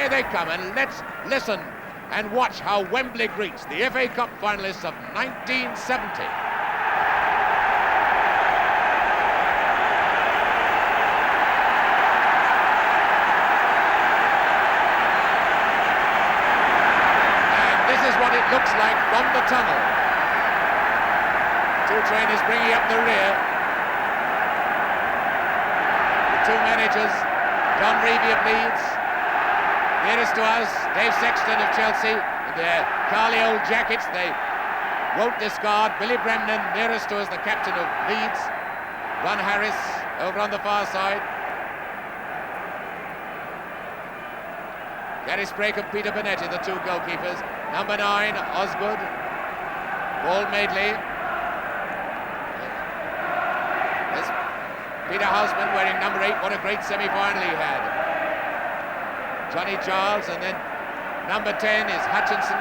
here they come, and let's listen and watch how Wembley greets the FA Cup finalists of 1970. What it looks like from the tunnel. Two trainers bringing up the rear. The two managers, Don Revie of Leeds, nearest to us, Dave Sexton of Chelsea, in their Carly old jackets they won't discard. Billy Bremner nearest to us, the captain of Leeds. Ron Harris over on the far side. Gary Sprake and Peter Bonetti, the two goalkeepers. Number 9, Osgood. Paul Madeley. There's Peter Houseman wearing number 8. What a great semi-final he had. Johnny Giles, and then number 10 is Hutchinson.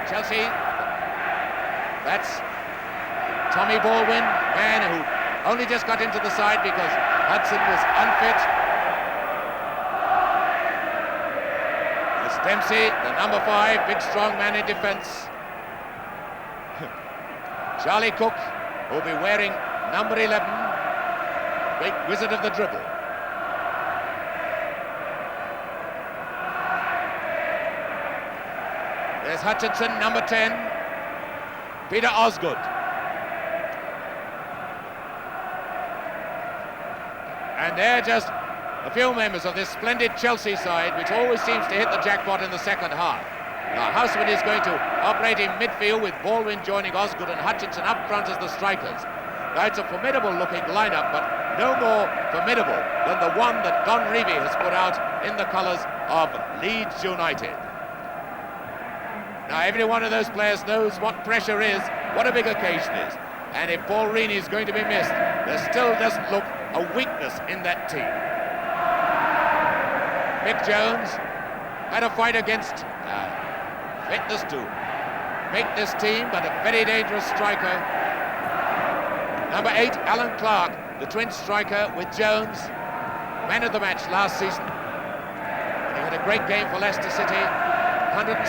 Chelsea. That's Tommy Baldwin, man who only just got into the side because Hudson was unfit. It's Dempsey, the number 5, big strong man in defence. Charlie Cook, who'll be wearing number 11, great wizard of the dribble. There's Hutchinson, number 10, Peter Osgood. And they're just a few members of this splendid Chelsea side, which always seems to hit the jackpot in the second half. Now, Houseman is going to operate in midfield with Baldwin joining Osgood and Hutchinson up front as the strikers. Now, it's a formidable-looking lineup, but no more formidable than the one that Don Revie has put out in the colours of Leeds United. Now, every one of those players knows what pressure is, what a big occasion is. And if Paul Reaney is going to be missed, there still doesn't look a weakness in that team. Mick Jones had a fight against fitness to make this team, but a very dangerous striker. Number 8, Alan Clark, the twin striker with Jones, man of the match last season. And he had a great game for Leicester City, £166,000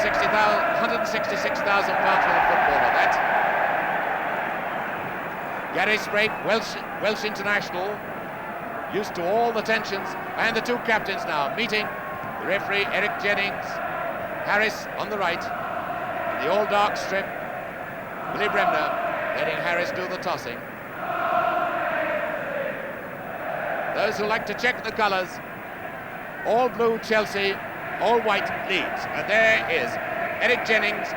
for the footballer, that. Gary Sprake, Welsh international, used to all the tensions, and the two captains now meeting. The referee, Eric Jennings, Harris on the right, in the all dark strip, Billy Bremner letting Harris do the tossing. Those who like to check the colours, all blue Chelsea, all white Leeds. And there is Eric Jennings,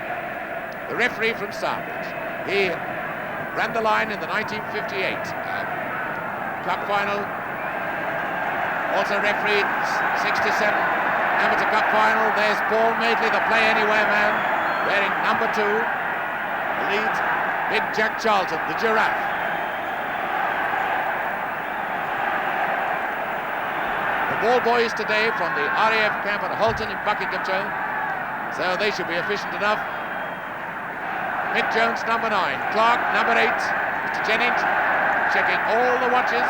the referee from Sandwich. He ran the line in the 1958 Cup final. Also refereed 67 Amateur Cup final. There's Paul Madeley, the play anywhere man, wearing number 2. The Leeds, big Jack Charlton, the giraffe. The ball boys today from the RAF camp at Halton in Buckinghamshire, so they should be efficient enough. Mick Jones, number 9. Clark, number 8. Mr. Jennings checking all the watches.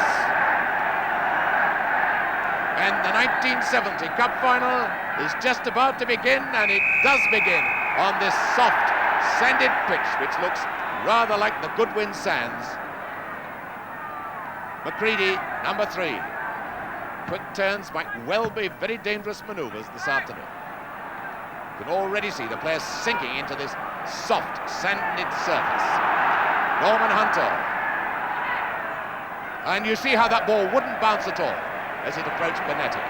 And the 1970 Cup final is just about to begin, and it does begin on this soft, sanded pitch, which looks rather like the Goodwin Sands. McCready, number 3. Quick turns might well be very dangerous manoeuvres this afternoon. You can already see the players sinking into this soft, sanded surface. Norman Hunter. And you see how that ball wouldn't bounce at all as it approached Bonetti.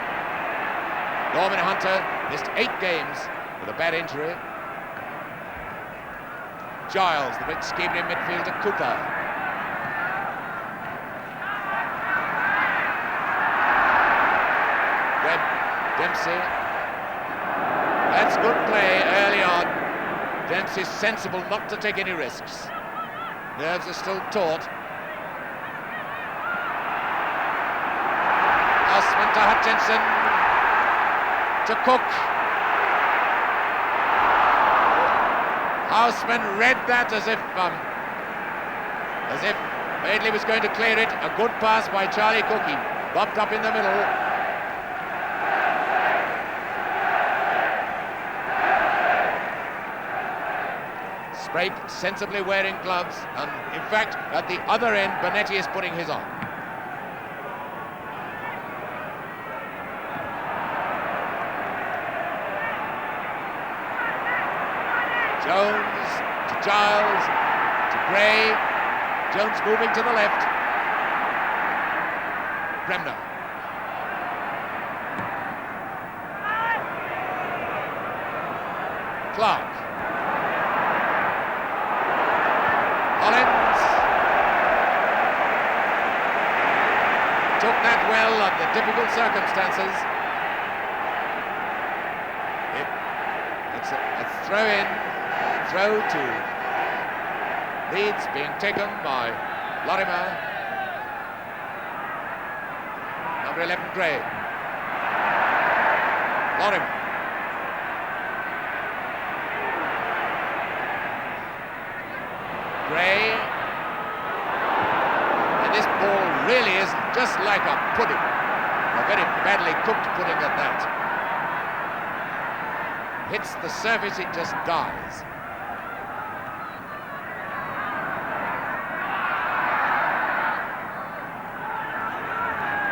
Norman Hunter missed 8 games with a bad injury. Giles, the big scheming midfielder, Cooper. Webb, Dempsey. That's good play early on. Dempsey's sensible not to take any risks. Nerves are still taut. Houseman to Hutchinson. To Cook. Houseman read that as if Madeley was going to clear it. A good pass by Charlie Cook. He bumped up in the middle. Sprague sensibly wearing gloves, and in fact, at the other end, Bonetti is putting his on. Jones to Giles to Gray. Jones moving to the left. Bremner. Clark. Collins. Took that well under difficult circumstances. It's a throw-in. Throw to Leeds, being taken by Lorimer. Number 11, Gray. Lorimer. Gray. And this ball really is just like a pudding. A very badly cooked pudding at that. Hits the surface, it just dies.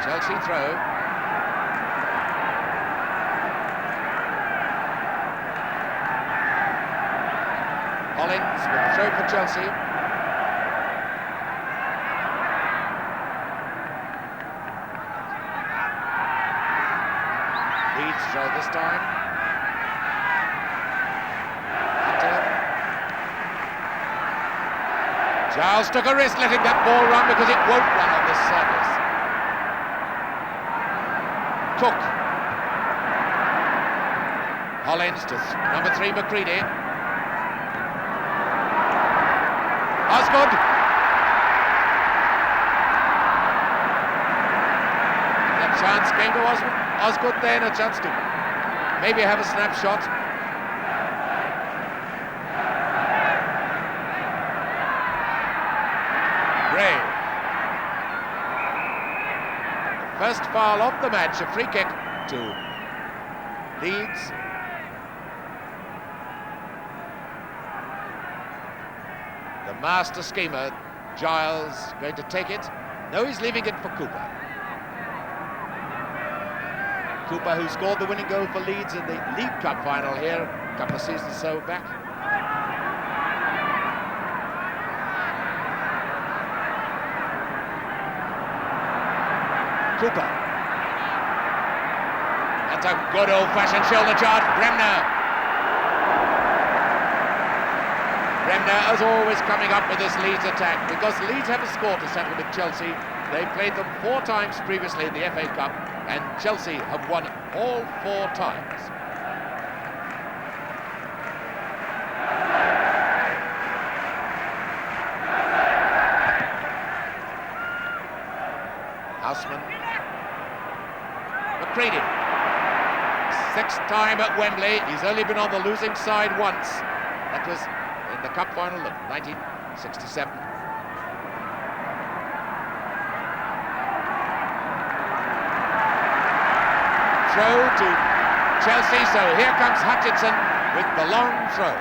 Chelsea throw. Collins with the throw for Chelsea. Leeds throw this time. Giles took a risk letting that ball run because it won't run on this surface. Cook. Collins to number 3, McCready. Osgood. And a chance came to Osgood then, a chance to maybe have a snapshot. Gray. First foul of the match, a free kick to Leeds. The master schemer, Giles, going to take it. No, he's leaving it for Cooper. Cooper, who scored the winning goal for Leeds in the League Cup final here a couple of seasons or so back. Cooper. That's a good old-fashioned shoulder charge. Bremner. Bremner, as always, coming up with this Leeds attack, because Leeds have a score to settle with Chelsea. They played them 4 times previously in the FA Cup, and Chelsea have won all 4 times. Houseman. McCready. 6th time at Wembley. He's only been on the losing side once. That was in the cup final of 1967. Throw to Chelsea, so here comes Hutchinson with the long throw.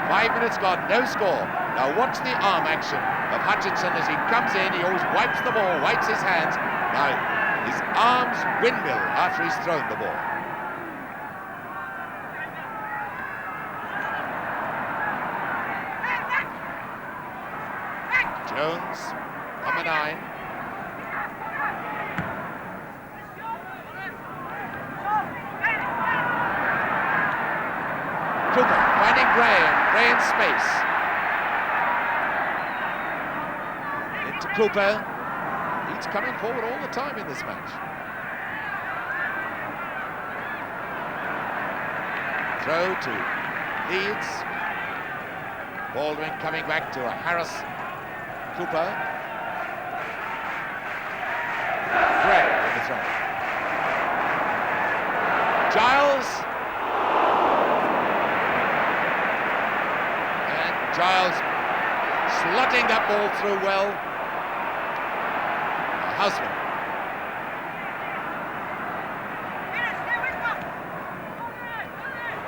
5 minutes gone, no score. Now watch the arm action of Hutchinson as he comes in. He always wipes the ball, wipes his hands. Now his arms windmill after he's thrown the ball. Jones, number 9. Cooper finding Gray, and Gray in space. Into Cooper. He's coming forward all the time in this match. Throw to Leeds. Baldwin coming back to a Harris. Cooper. Gray with the throw. Giles. And Giles slotting that ball through well. Houseman.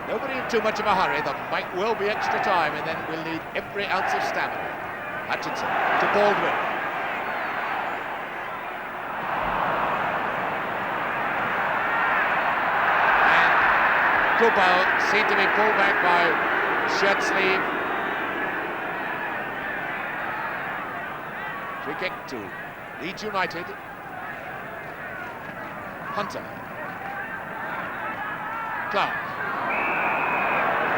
Nobody in too much of a hurry. There might well be extra time, and then we'll need every ounce of stamina. Hutchinson to Baldwin. And Cooper seemed to be pulled back by shirt sleeve. Free kick to Leeds United. Hunter. Clark.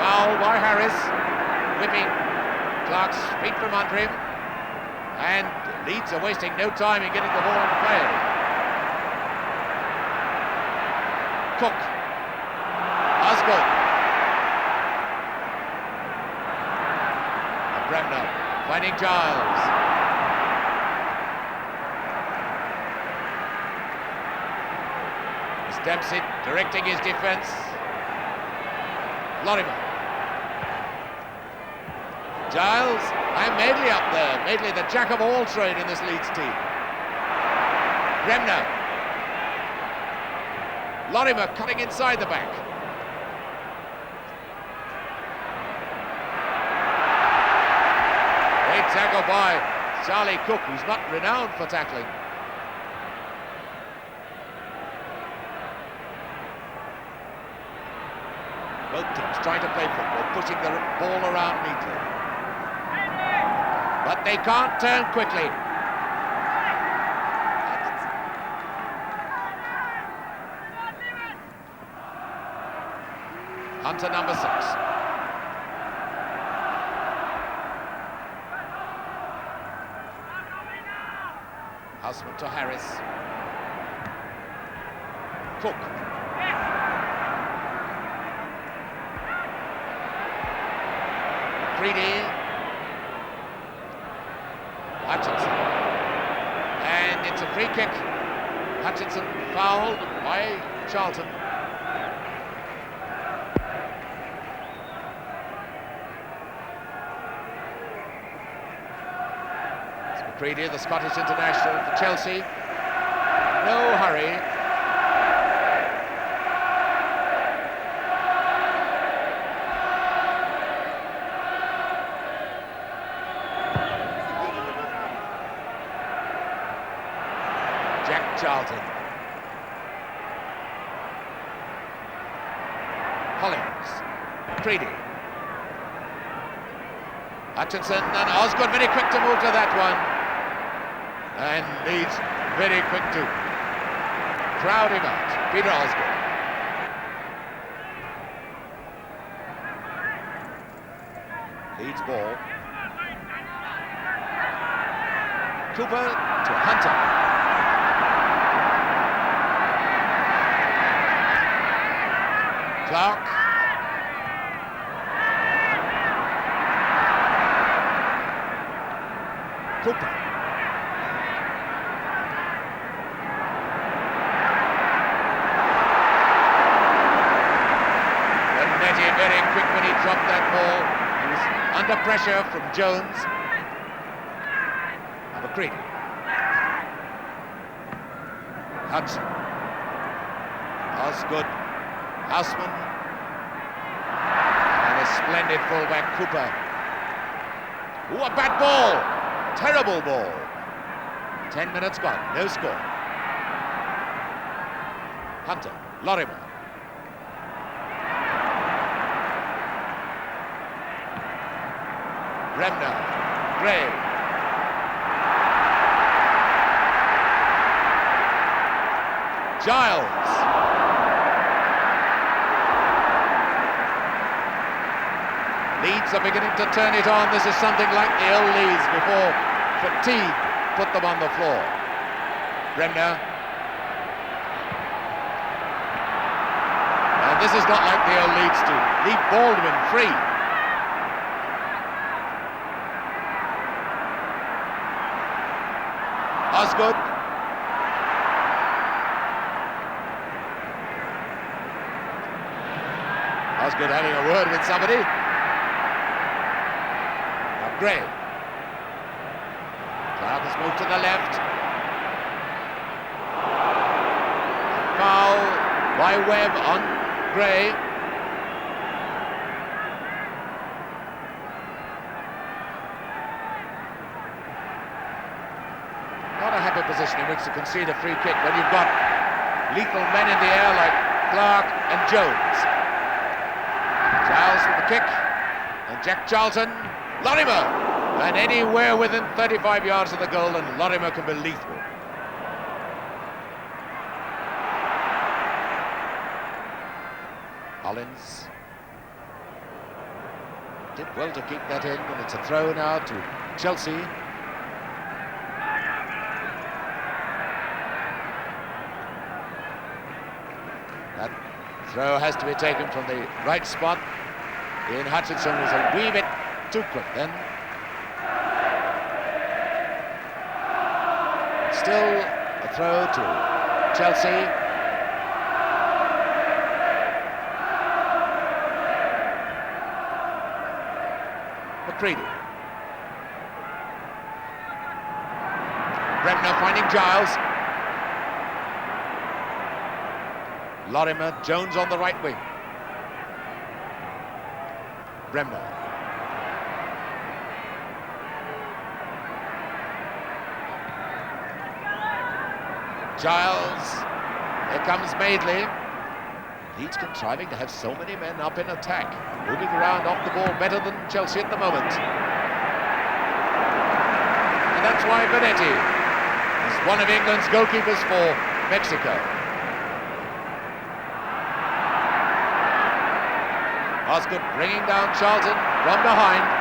Foul by Harris. Whipping Clark's feet from under him. And Leeds are wasting no time in getting the ball in play. Cook. Osgood. And Bremner finding Giles. Dempsey directing his defence. Lorimer. Giles and Madeley up there. Madeley, the jack of all trade in this Leeds team. Bremner. Lorimer cutting inside the back. Great tackle by Charlie Cook, who's not renowned for tackling. Both teams trying to play football, pushing the ball around neatly. But they can't turn quickly. Hunter, number 6. Houseman to Harris. Cook. Hutchinson, and it's a free kick. Hutchinson fouled by Charlton. It's McCready, the Scottish international for Chelsea. No hurry. Charlton. Hollins. Creedy. Hutchinson and Osgood very quick to move to that one. And Leeds very quick to crowd him out. Peter Osgood. Leeds ball. Cooper to Hunter. Clark. Cooper. Nettie very quick when he dropped that ball. He was under pressure from Jones. McCready. Hudson. Osgood. Houseman. And a splendid fullback, Cooper. Ooh, a bad ball! Terrible ball. 10 minutes gone, no score. Hunter, Lorimer. Bremner, Gray. Giles. Leeds are beginning to turn it on. This is something like the old Leeds before fatigue put them on the floor. Bremner. And this is not like the old Leeds team. Leave Baldwin free. Osgood. Osgood having a word with somebody. Gray. Clark has moved to the left. Foul by Webb on Gray. Not a happy position in which to concede a free kick when you've got lethal men in the air like Clark and Jones. Giles with the kick, and Jack Charlton, Lorimer, and anywhere within 35 yards of the goal, and Lorimer can be lethal. Hollins did well to keep that in, and it's a throw now to Chelsea. That throw has to be taken from the right spot. Ian Hutchinson was a wee bit too quick then. Still a throw to Chelsea. McCready. Bremner finding Giles. Lorimer, Jones on the right wing. Bremner. Giles. Here comes Madeley. Leeds contriving to have so many men up in attack, moving around off the ball better than Chelsea at the moment. And that's why Bonetti is one of England's goalkeepers for Mexico. Osgood bringing down Charlton from behind.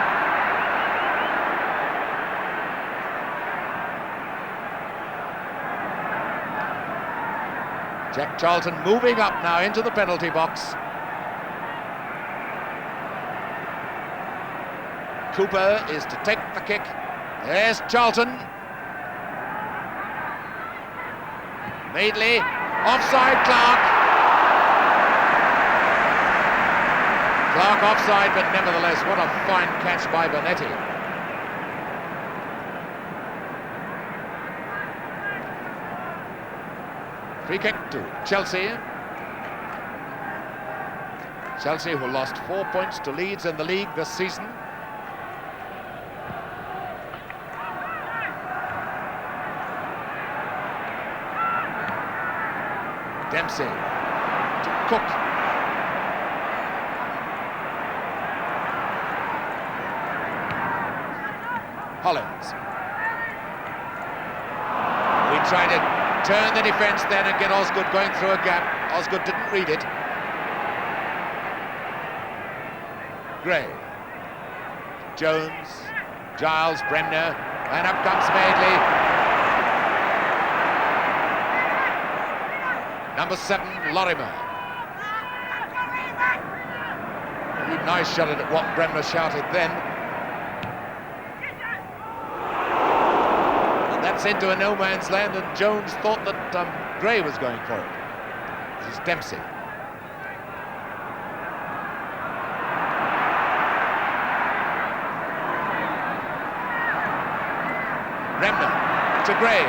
Jack Charlton moving up now into the penalty box. Cooper is to take the kick. There's Charlton. Madeley, offside Clark. Clark offside, but nevertheless, what a fine catch by Bonetti. Free kick to Chelsea. Chelsea, who lost 4 points to Leeds in the league this season. Dempsey to Cook. Hollins. We tried to turn the defence then and get Osgood going through a gap. Osgood didn't read it. Gray. Jones. Giles, Bremner. And up comes Madeley. Number 7, Lorimer. Really nice shot at what Bremner shouted then. That's into a no-man's land, and Jones thought that Gray was going for it. This is Dempsey. Bremner to Gray.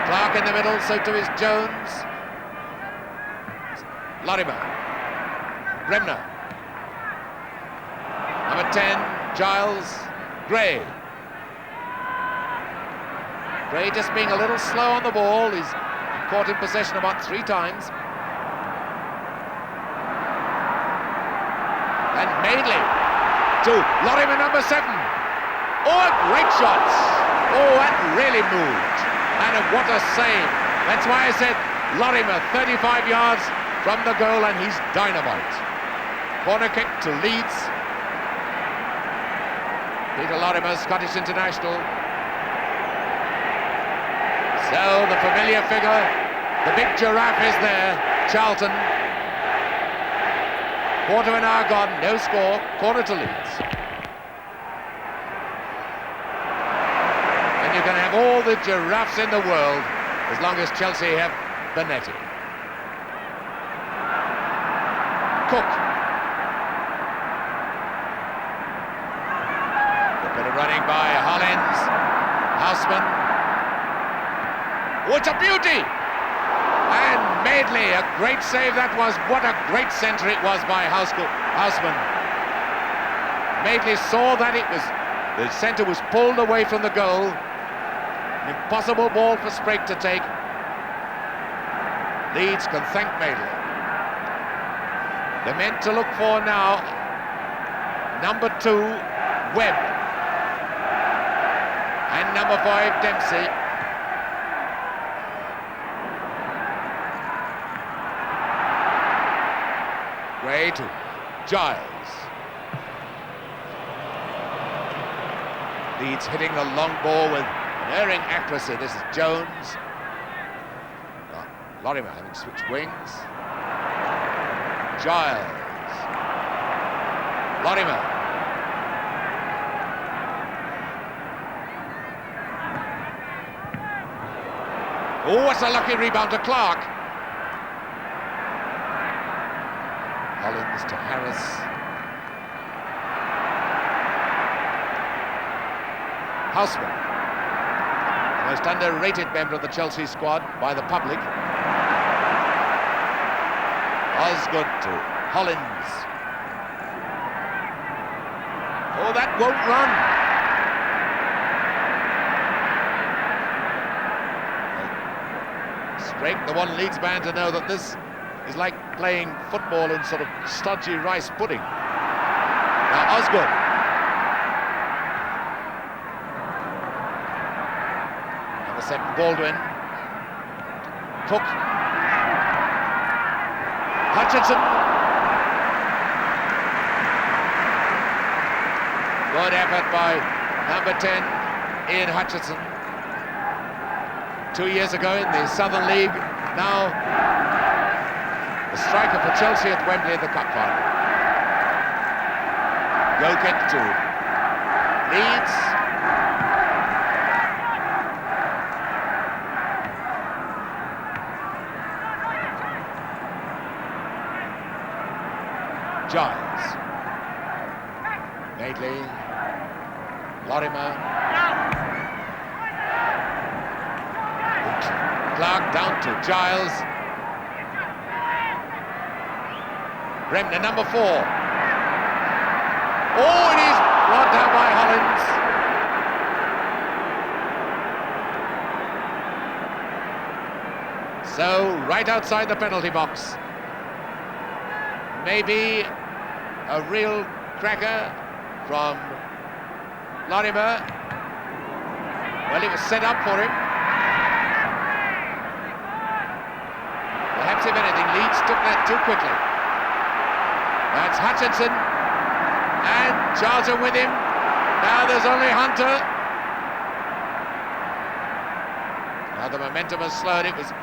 Clark in the middle, so to is Jones. Lorimer. Bremner. Number 10, Giles. Gray. Gray just being a little slow on the ball. He's caught in possession about 3 times. And Madeley to Lorimer, number 7. Oh, a great shot. Oh, that really moved. And what a save. That's why I said Lorimer, 35 yards from the goal, and he's dynamite. Corner kick to Leeds. Peter Lorimer, Scottish international. So the familiar figure, the big giraffe is there, Charlton. Quarter of an hour gone, no score, corner to Leeds. And you can have all the giraffes in the world as long as Chelsea have Bonetti. Cook. A bit of running by Houseman. Oh, it's a beauty! And Madeley, a great save that was. What a great centre it was by Houseman. Madeley saw that the centre was pulled away from the goal. An impossible ball for Sprague to take. Leeds can thank Madeley. The men to look for now, number 2, Webb, and number 5, Dempsey. Gray to Giles. Leeds hitting the long ball with unerring accuracy. This is Jones. Lorimer having switched wings. Giles. Lorimer. Oh, what's a lucky rebound to Clark. Hollins to Harris. Houseman, the most underrated member of the Chelsea squad by the public. Osgood to Hollins. Oh, that won't run. Sprague, the one Leeds man to know that this is like playing football in sort of stodgy rice pudding. Now Osgood. Number 7, Baldwin. Cook. Hutchinson. Good effort by number 10, Ian Hutchinson. 2 years ago in the Southern League, now the striker for Chelsea at Wembley in the Cup final. Goal kick to Leeds. Giles. Madeley. Lorimer. Clark down to Giles. Bremner, number 4. Oh, it is brought down by Hollins. So, right outside the penalty box. Maybe a real cracker from Lorimer. Well, it was set up for him. Perhaps, if anything, Leeds took that too quickly. That's Hutchinson. And Charlton with him. Now there's only Hunter. Now the momentum has slowed. It was a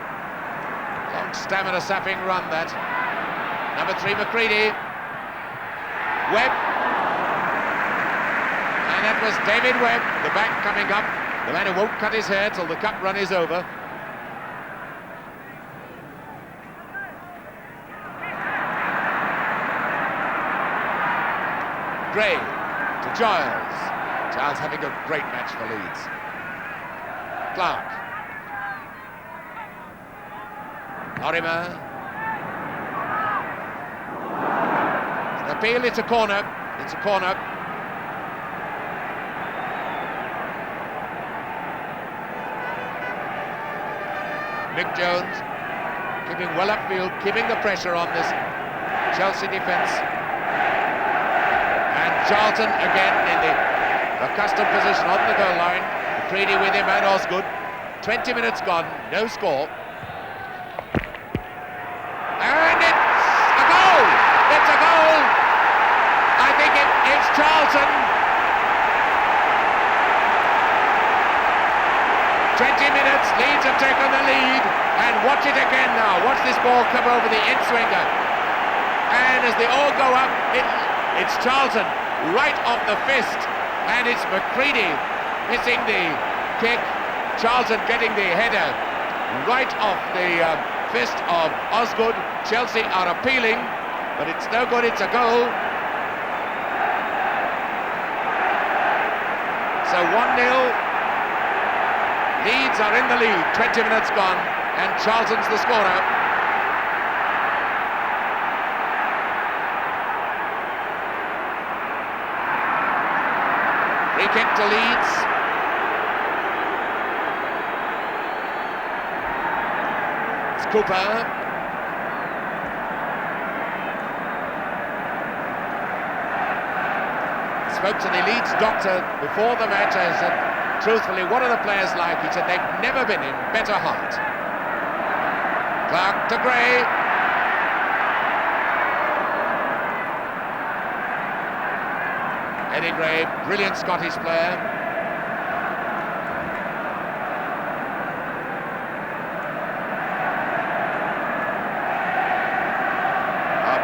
long stamina-sapping run, that. Number 3, McCready. Webb. And that was David Webb, the back coming up. The man who won't cut his hair till the cup run is over. Gray to Giles. Giles having a great match for Leeds. Clark. Lorimer. It's an appeal, it's a corner. It's a corner. Nick Jones keeping well upfield, keeping the pressure on this Chelsea defence. Charlton again in the accustomed position on the goal line. McCready with him and Osgood. 20 minutes gone, no score. And it's a goal! It's a goal! I think it's Charlton. 20 minutes, Leeds have taken the lead. And watch it again now. Watch this ball come over the in-swinger. And as they all go up, it's Charlton. Right off the fist, and it's McCready missing the kick. Charlton getting the header right off the fist of Osgood. Chelsea are appealing, but it's no good, it's a goal. So 1-0, Leeds are in the lead, 20 minutes gone, and Charlton's the scorer. Free kick to Leeds. It's Cooper. Spoke to the Leeds doctor before the match. I said, truthfully, what are the players like? He said they've never been in better heart. Clark to Gray. Eddie Gray, brilliant Scottish player.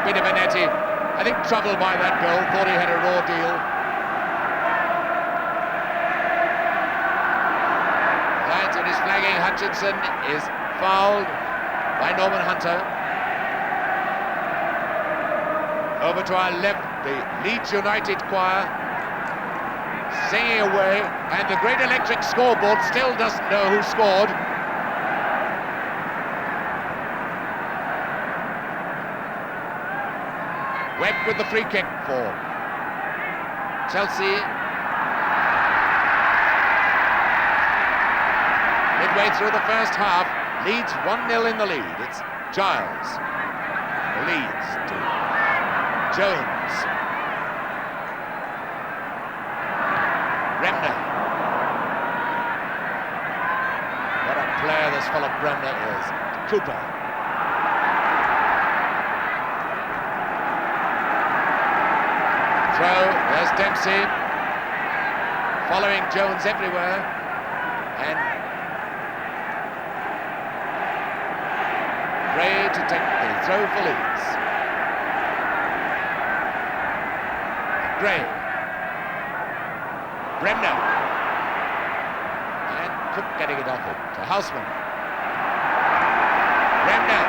Bit of a netty. I think troubled by that goal, thought he had a raw deal. When he's flagging, Hutchinson is fouled by Norman Hunter. Over to our left, the Leeds United choir singing away, and the great electric scoreboard still doesn't know who scored. Webb with the free kick for Chelsea. Midway through the first half, Leeds 1-0 in the lead. It's Giles. Leeds to Jones. Bremner. What a player this fellow Bremner is. Cooper. Throw, there's Dempsey. Following Jones everywhere. And Gray to take the throw for Leeds. Gray. Bremner. And Cook getting it off him to Houseman. Bremner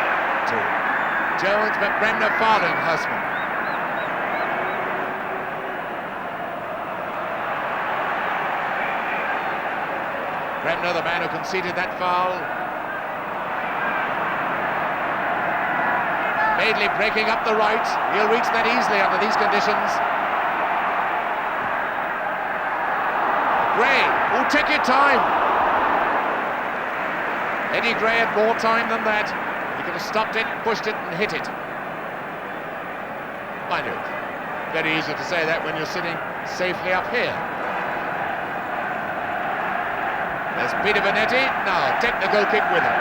to Jones, but Bremner fouling Houseman. Bremner, the man who conceded that foul. Madeley breaking up the right. He'll reach that easily under these conditions. Gray, oh, take your time. Eddie Gray had more time than that. He could have stopped it, pushed it and hit it. Mind you, very easy to say that when you're sitting safely up here. There's Peter Bonetti. Now, technical kick with him.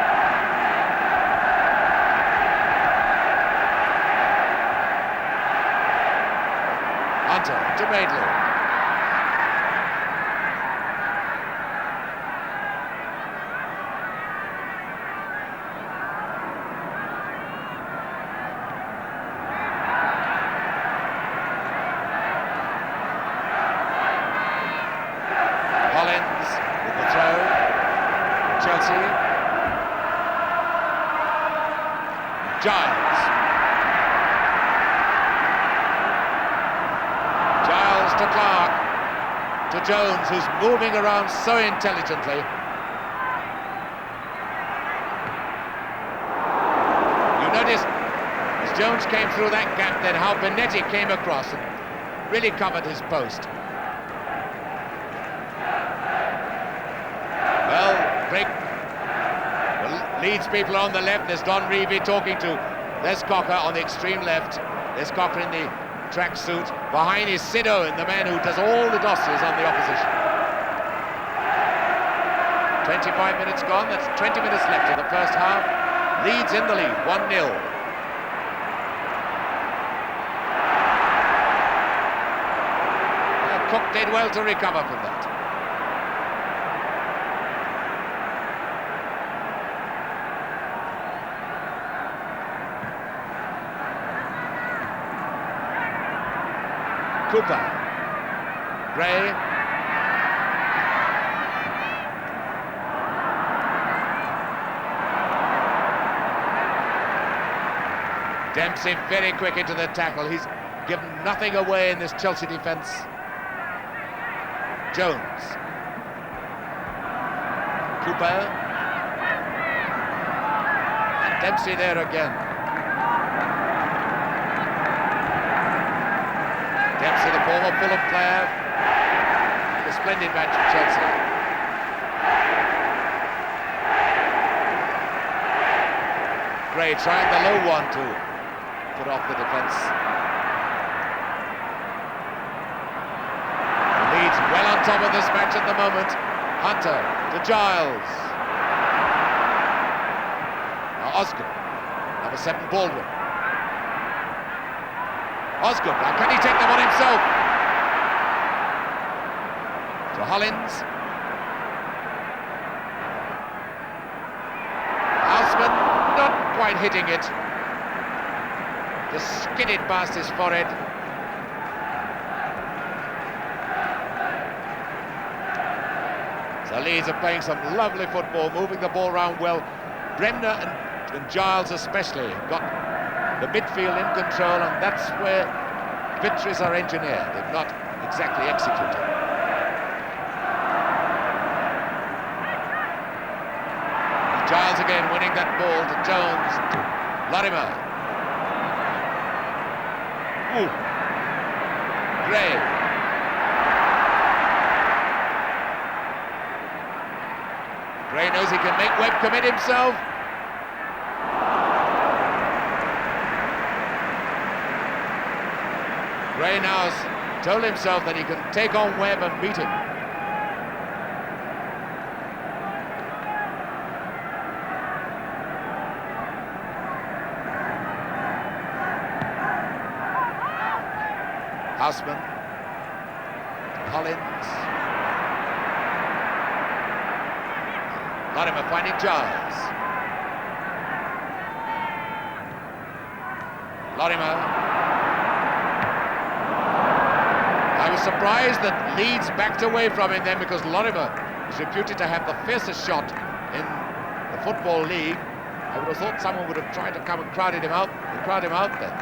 Hunter to Madeley. Collins with the throw. Chelsea. Giles. Giles to Clark. To Jones, who's moving around so intelligently. You notice, as Jones came through that gap, then how Bonetti came across and really covered his post. Leeds people on the left. There's Don Revie talking to Les Cocker on the extreme left. Les Cocker in the tracksuit. Behind is Sido, and the man who does all the dosses on the opposition. 25 minutes gone. That's 20 minutes left in the first half. Leeds in the lead, 1-0. Cook did well to recover from that. Cooper. Gray. Dempsey very quick into the tackle. He's given nothing away in this Chelsea defence. Jones. Cooper. And Dempsey there again. Dempsey, the former Fulham player. A splendid match for Chelsea. Gray trying the low one to put off the defence. Leeds well on top of this match at the moment. Hunter to Giles. Now Osgood, number 7 Baldwin. Osgood, now can he take them on himself? To Hollins. Houseman not quite hitting it. Just skidded past his forehead. So Leeds are playing some lovely football, moving the ball around well. Bremner and Giles especially have got the midfield in control, and that's where victories are engineered. They've not exactly executed. Giles again winning that ball to Jones. Lorimer. Ooh. Gray. Gray knows he can make Webb commit himself. Gray now has told himself that he can take on Webb and beat him. Houseman, Hollins, Lorimer finding Giles. Lorimer. I was surprised that Leeds backed away from him then, because Lorimer is reputed to have the fiercest shot in the Football League. I would have thought someone would have tried to come and crowd him out then.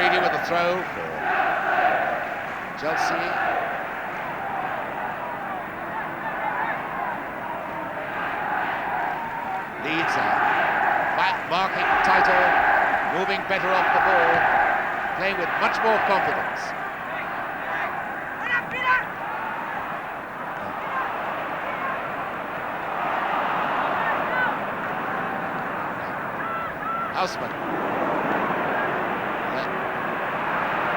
With a throw for Chelsea. Leeds are marking tighter, moving better off the ball, playing with much more confidence. Houseman.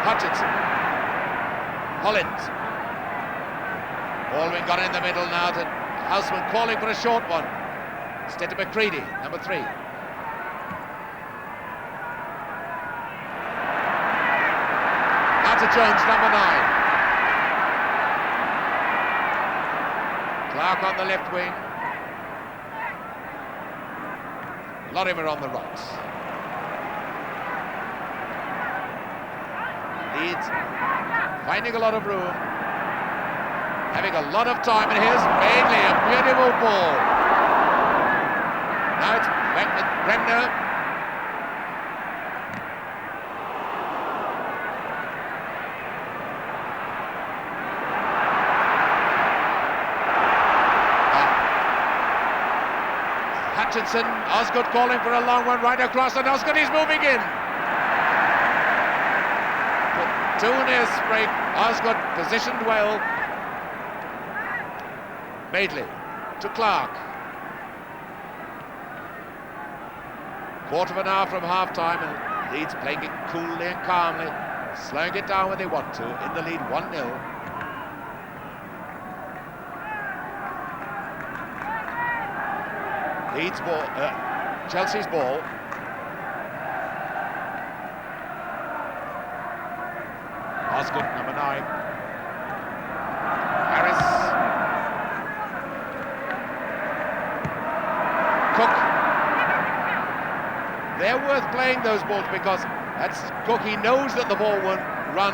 Hutchinson. Hollins. Baldwin got in the middle now to Houseman, calling for a short one. Instead to McCready, number 3. Now to Jones, number 9. Clark on the left wing. Lorimer on the right. Leeds finding a lot of room, having a lot of time, and here's mainly a beautiful ball. Now it's back with Bremner. Hutchinson, Osgood calling for a long one right across, and Osgood is moving in. Too near break. Osgood positioned well. Madeley to Clark. Quarter of an hour from half-time, and Leeds playing it coolly and calmly, slowing it down when they want to, in the lead 1-0. Leeds ball, Chelsea's ball. Osgood, number 9. Harris. Cook. They're worth playing, those balls, because that's Cook. He knows that the ball won't run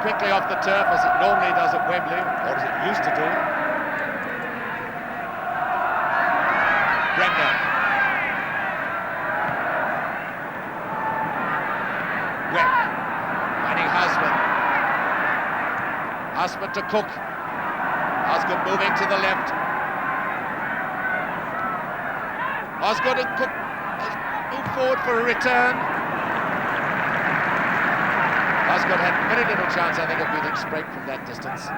quickly off the turf as it normally does at Wembley, or as it used to do. Bremner. Webb. Finding Houseman. Houseman to Cook. Osgood moving to the left. Osgood and Cook move forward for a return. Osgood had very little chance, I think, of beating Sprague from that distance.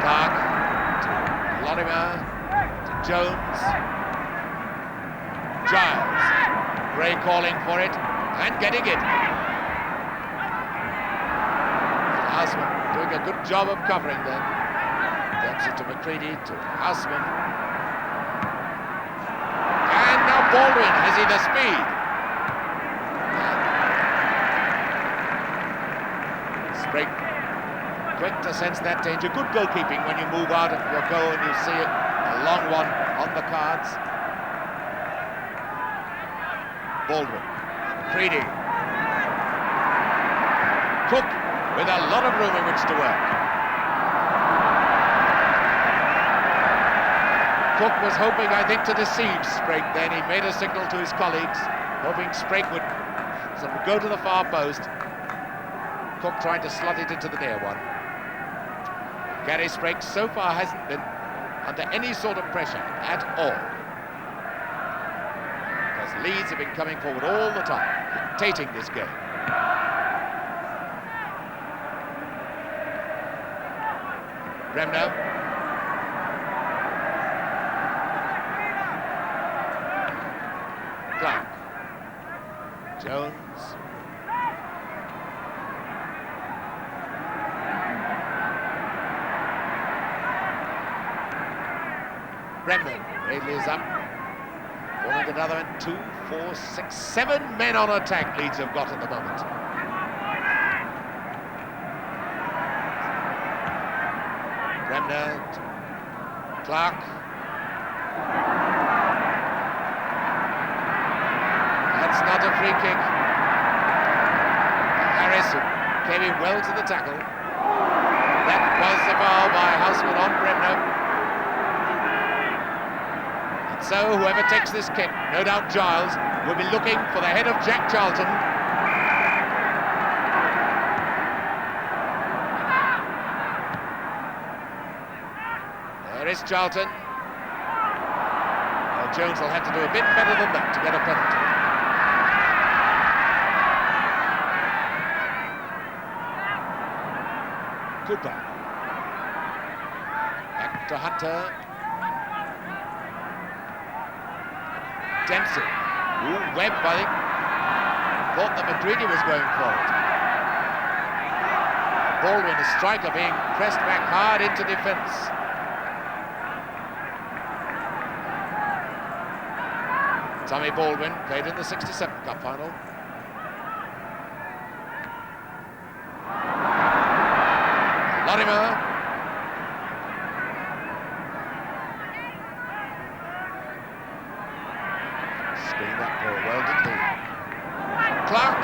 Clark to Lorimer to Jones. Giles. Gray calling for it and getting it. Houseman doing a good job of covering then. Dempsey to McCready to Houseman. And now Baldwin, has he the speed? Sprague, quick to sense that danger. Good goalkeeping when you move out of your goal and you see a long one on the cards. Baldwin, McCready. Cook with a lot of room in which to work. Cook was hoping, I think, to deceive Sprague then. He made a signal to his colleagues, hoping Sprague would sort of go to the far post. Cook trying to slot it into the near one. Gary Sprague so far hasn't been under any sort of pressure at all. Because Leeds have been coming forward all the time, dictating this game. Bremner. Clark. Jones. Bremner. Radley is up. Forming another one. 2, 4, 6, 7 men on attack Leeds have got at the moment. Bremner, Clark. That's not a free kick. Harris came in well to the tackle. That was a foul by Houseman on Bremner. And so whoever takes this kick, no doubt Giles, will be looking for the head of Jack Charlton. There is Charlton. Well, Jones will have to do a bit better than that to get a penalty. Cooper. Back to Hunter. Dempsey. Ooh, Webb, I think. Thought that McCready was going for it. Baldwin, a striker, being pressed back hard into defence. Tommy Baldwin played in the '67 Cup final. Lorimer. Screened that ball well, didn't he? Clark.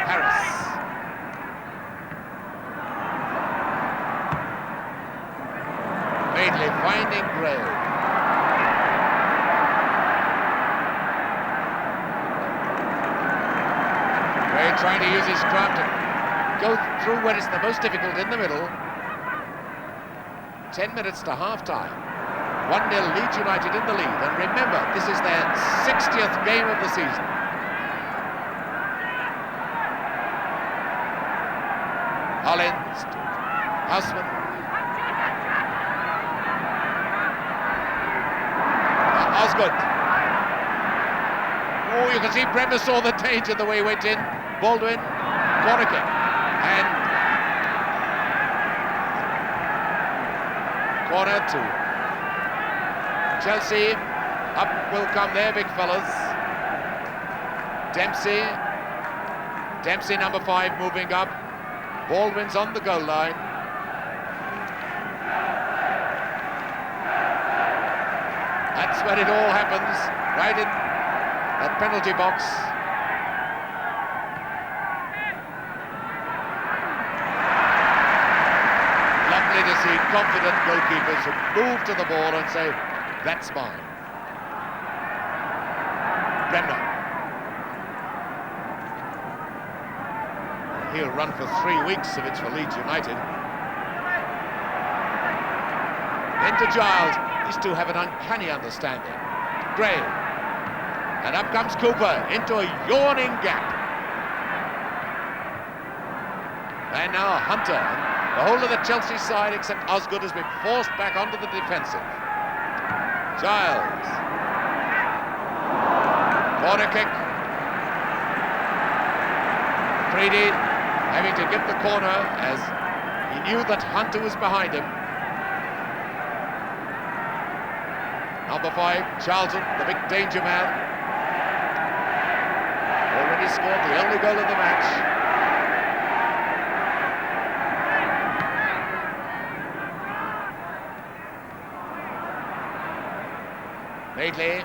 Harris. Madeley finding Gray. Gray trying to use his craft to go through when it's the most difficult in the middle. 10 minutes to half-time. 1-0 Leeds United in the lead. And remember, this is their 60th game of the season. Hollins, Houseman. Osgood. Oh, you can see Bremner saw the danger the way he went in. Baldwin, corner kick. And corner to Chelsea. Up will come their big fellas. Dempsey. Dempsey, number 5, moving up. Baldwin's on the goal line. That's when it all happens, right in that penalty box. lovely to see confident goalkeepers who move to the ball and say, that's mine. Bremner. He'll run for 3 weeks if it's for Leeds United. Into Giles. These two have an uncanny understanding. Gray. And up comes Cooper into a yawning gap. And now Hunter. The whole of the Chelsea side, except Osgood, has been forced back onto the defensive. Giles. Corner kick. Preedy having to give the corner as he knew that Hunter was behind him. Number 5, Charlton, the big danger man. Already scored the only goal of the match. Madeley.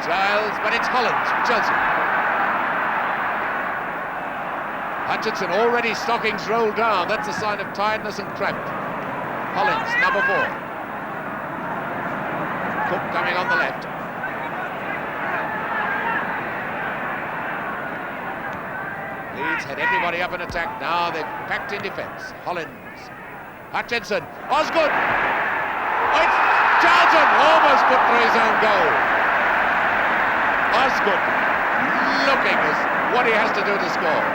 Giles, but it's Hollands from Chelsea. Hutchinson already stockings rolled down. That's a sign of tiredness and cramp. Hollands, number 4. Cook coming on the left. Leeds had everybody up in attack. Now they've packed in defence. Hollands. Hutchinson. Osgood. Oh, it's Charlton almost put through his own goal. Osgood looking as what he has to do to score.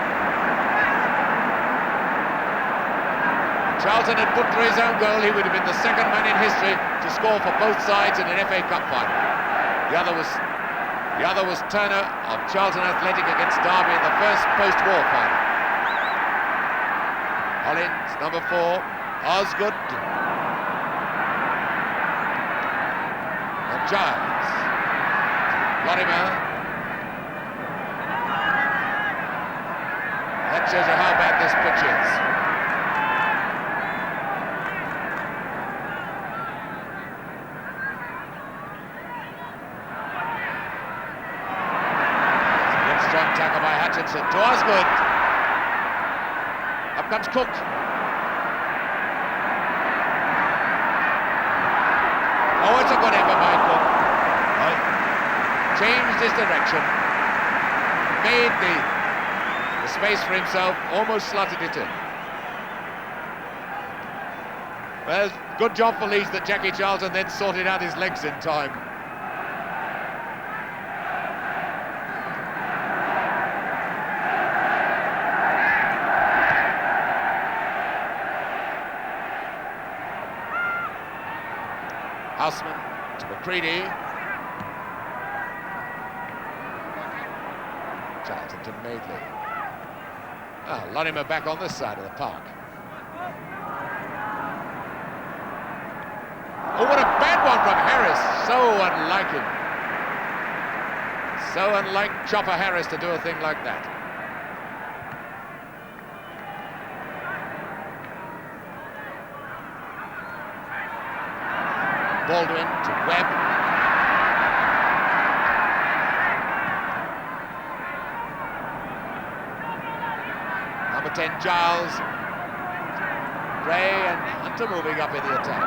Charlton had put through his own goal. He would have been the second man in history to score for both sides in an FA Cup final. The other was Turner of Charlton Athletic against Derby in the first post-war final. Hollins, number 4. Osgood. And Giles. Lorimer. That shows you how bad this pitch is. Good strong tackle by Hutchinson to Osgood. Up comes Cook. Oh, it's a good effort by Cook. Changed his direction, made the space for himself, almost slotted it in. Well, good job for Leeds that Jackie Charlton then sorted out his legs in time. Houseman to McCready. Charlton to Madeley. Oh, Lorimer back on this side of the park. Oh, what a bad one from Harris. So unlike him. So unlike Chopper Harris to do a thing like that. Baldwin to Webb. Number 10, Giles. Gray and Hunter moving up in the attack.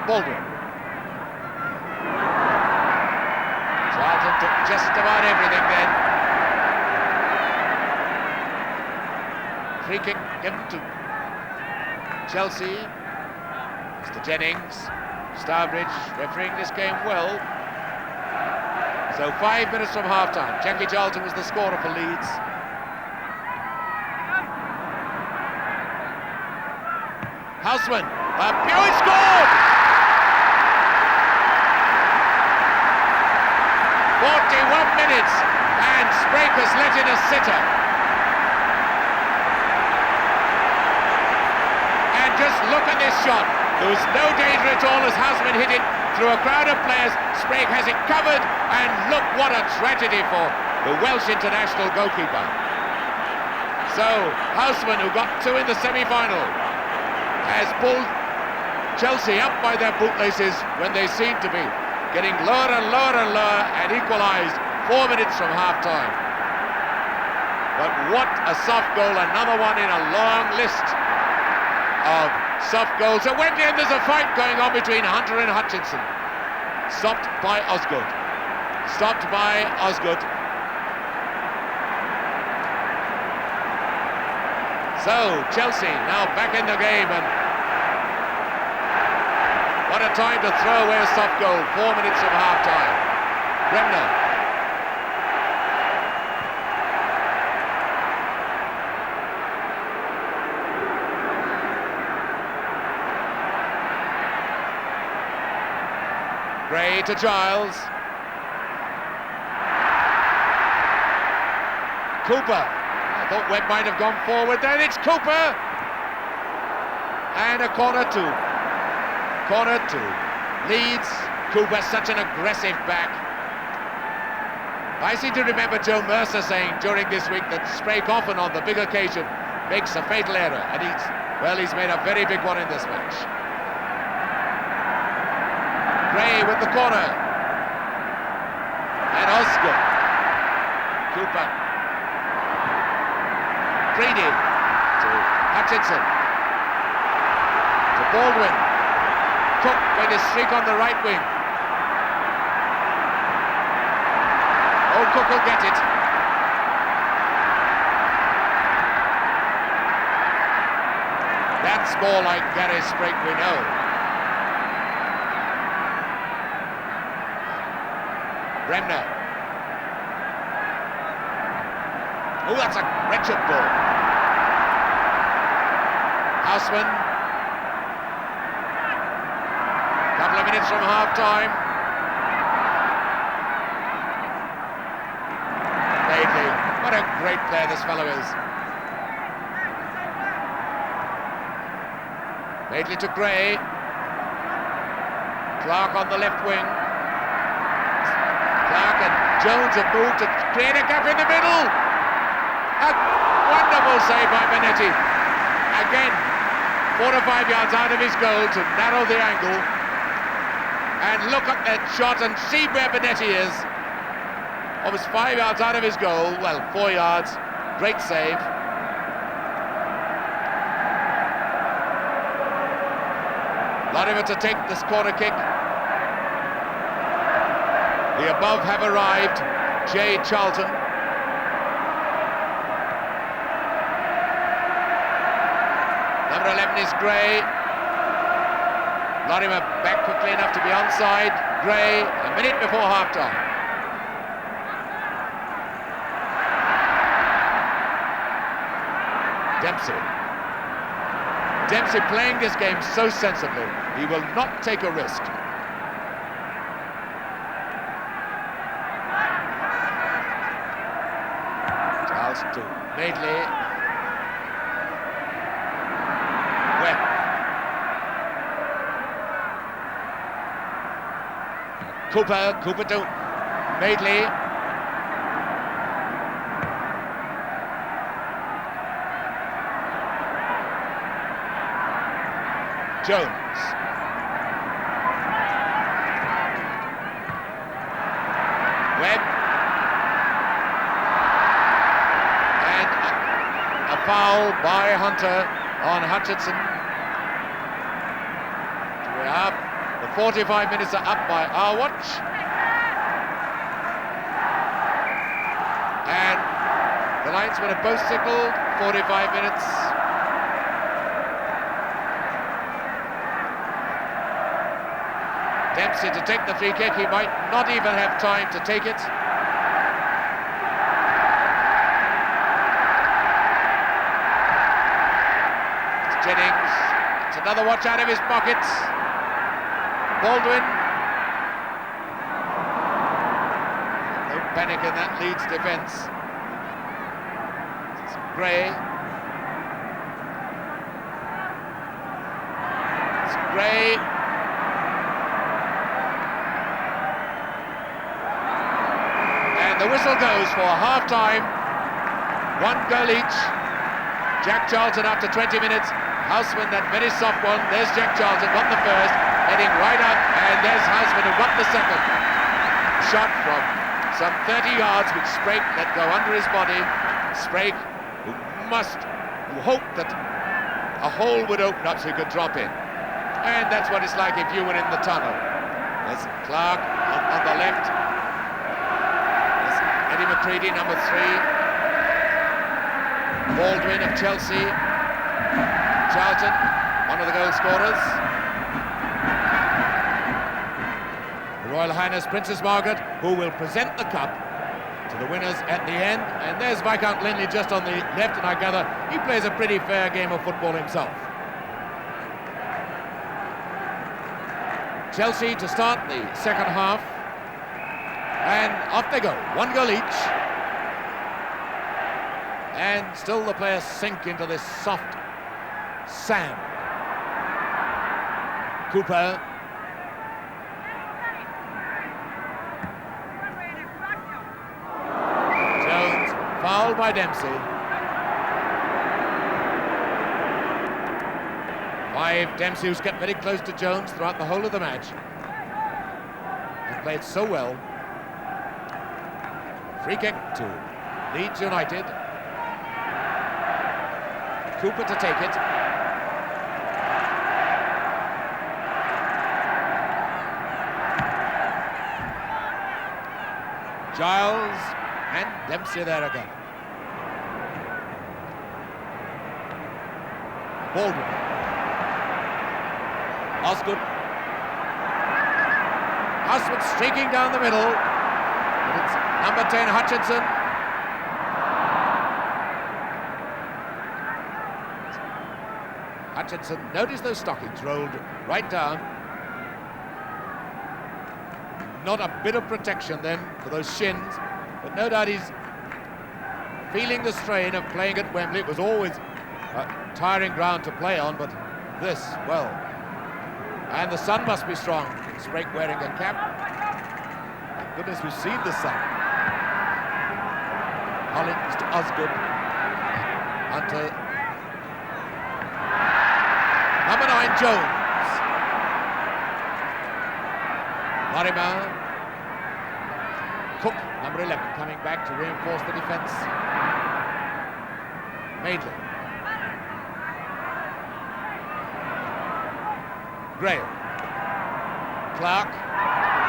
Baldwin. Charlton took just about everything then. Free kick given to Chelsea. Mr. Jennings, Starbridge refereeing this game well. So 5 minutes from half-time. Jackie Charlton was the scorer for Leeds. Houseman, Buick scored! 41 minutes, and Sprake has let in a sitter. And just look at this shot. There was no danger at all as Houseman hit it through a crowd of players. Sprague has it covered, and look what a tragedy for the Welsh international goalkeeper. So, Houseman, who got 2 in the semi-final, has pulled Chelsea up by their bootlaces when they seemed to be getting lower and lower and lower, and equalised 4 minutes from half-time. But what a soft goal, another one in a long list of soft goals. It went in, there's a fight going on between Hunter and Hutchinson. Stopped by Osgood. Stopped by Osgood. So, Chelsea now back in the game, and what a time to throw away a soft goal, 4 minutes from half-time. Bremner. Gray to Giles. Cooper. I thought Webb might have gone forward then. It's Cooper. And a corner two. Corner two. Leeds. Cooper, such an aggressive back. I seem to remember Joe Mercer saying during this week that Sprake often on the big occasion makes a fatal error. And he's made a very big one in this match. Gray with the corner. And Osgood. Cooper. Brady to Hutchinson. To Baldwin. Cook with his streak on the right wing. Oh, Cook will get it. That's more like Gary Sprake, we know. Bremner. Oh, that's a wretched ball. Houseman. Couple of minutes from half-time. Madeley. What a great player this fellow is. Madeley to Gray. Clark on the left wing. Clark and Jones have moved to create a gap in the middle. A wonderful save by Benetti. Again, 4 to 5 yards out of his goal to narrow the angle. And look at that shot and see where Benetti is. Almost 5 yards out of his goal. Well, 4 yards. Great save. Lorimer to take this corner kick. The above have arrived. Jay Charlton. Number 11 is Gray. Lorimer back quickly enough to be onside. Gray, a minute before half-time. Dempsey playing this game so sensibly. He will not take a risk. Charles to Madeley. Webb. Cooper to Madeley. Jones. Webb. And a foul by Hunter on Hutchinson. We have the 45 minutes are up by our watch. And the linesmen have both signalled 45 minutes. Dempsey to take the free kick. He might not even have time to take it. It's Jennings. It's another watch out of his pockets. Baldwin. No panic in that Leeds defence. It's Gray. It's Gray. The whistle goes for half-time. 1 goal each. Jack Charlton after 20 minutes. Houseman, that very soft one. There's Jack Charlton, got the first, heading right up, and there's Houseman who got the second. Shot from some 30 yards, which Sprake let go under his body. Sprague, who hoped that a hole would open up so he could drop in. And that's what it's like if you were in the tunnel. There's Clark on the left. There's Eddie McCready, number 3. Baldwin of Chelsea. Charlton, one of the goal scorers. The Royal Highness Princess Margaret, who will present the cup to the winners at the end. And there's Viscount Linley just on the left, and I gather he plays a pretty fair game of football himself. Chelsea to start the second half, and off they go, 1 goal each, and still the players sink into this soft sand. Cooper, Jones, fouled by Dempsey. 5, Dempsey, who's kept very close to Jones throughout the whole of the match. He played so well. Free kick to Leeds United. Cooper to take it. Giles and Dempsey there again. Baldwin. Osgood. Osgood streaking down the middle. And it's number 10, Hutchinson. Hutchinson, notice those stockings rolled right down. Not a bit of protection then for those shins, but no doubt he's feeling the strain of playing at Wembley. It was always a tiring ground to play on, but this, well. And the sun must be strong. Sprague wearing a cap. Thank goodness we've seen the sun. Collins to Osgood. Hunter. Number 9, Jones. Lorimer. Cook, number 11, coming back to reinforce the defence. Maidley. Graham. Clark.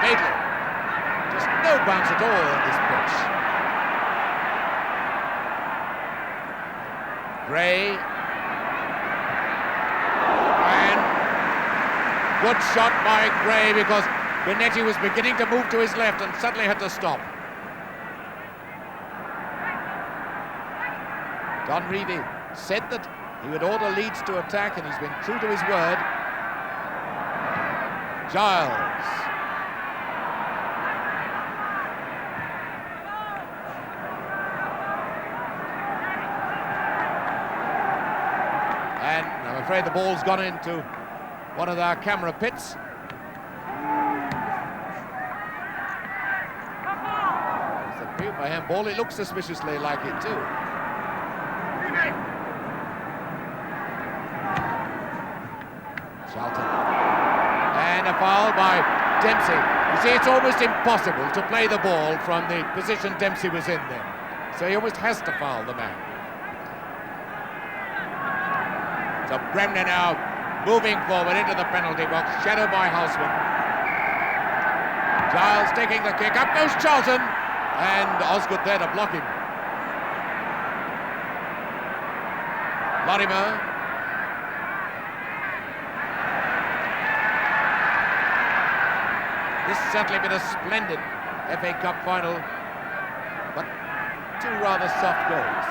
Maidley. Just no bounce at all on this pitch. Gray. And good shot by Gray, because Benetti was beginning to move to his left and suddenly had to stop. Don Revie said that he would order Leeds to attack, and he's been true to his word. Giles. And I'm afraid the ball's gone into one of our camera pits. It's a beautiful handball. It looks suspiciously like it too. Charlton. And a foul by Dempsey. You see, it's almost impossible to play the ball from the position Dempsey was in then. So he almost has to foul the man. So Bremner now moving forward into the penalty box, shadowed by Houseman. Giles taking the kick, up goes Charlton, and Osgood there to block him. Lorimer. This has certainly been a splendid FA Cup final, but 2 rather soft goals.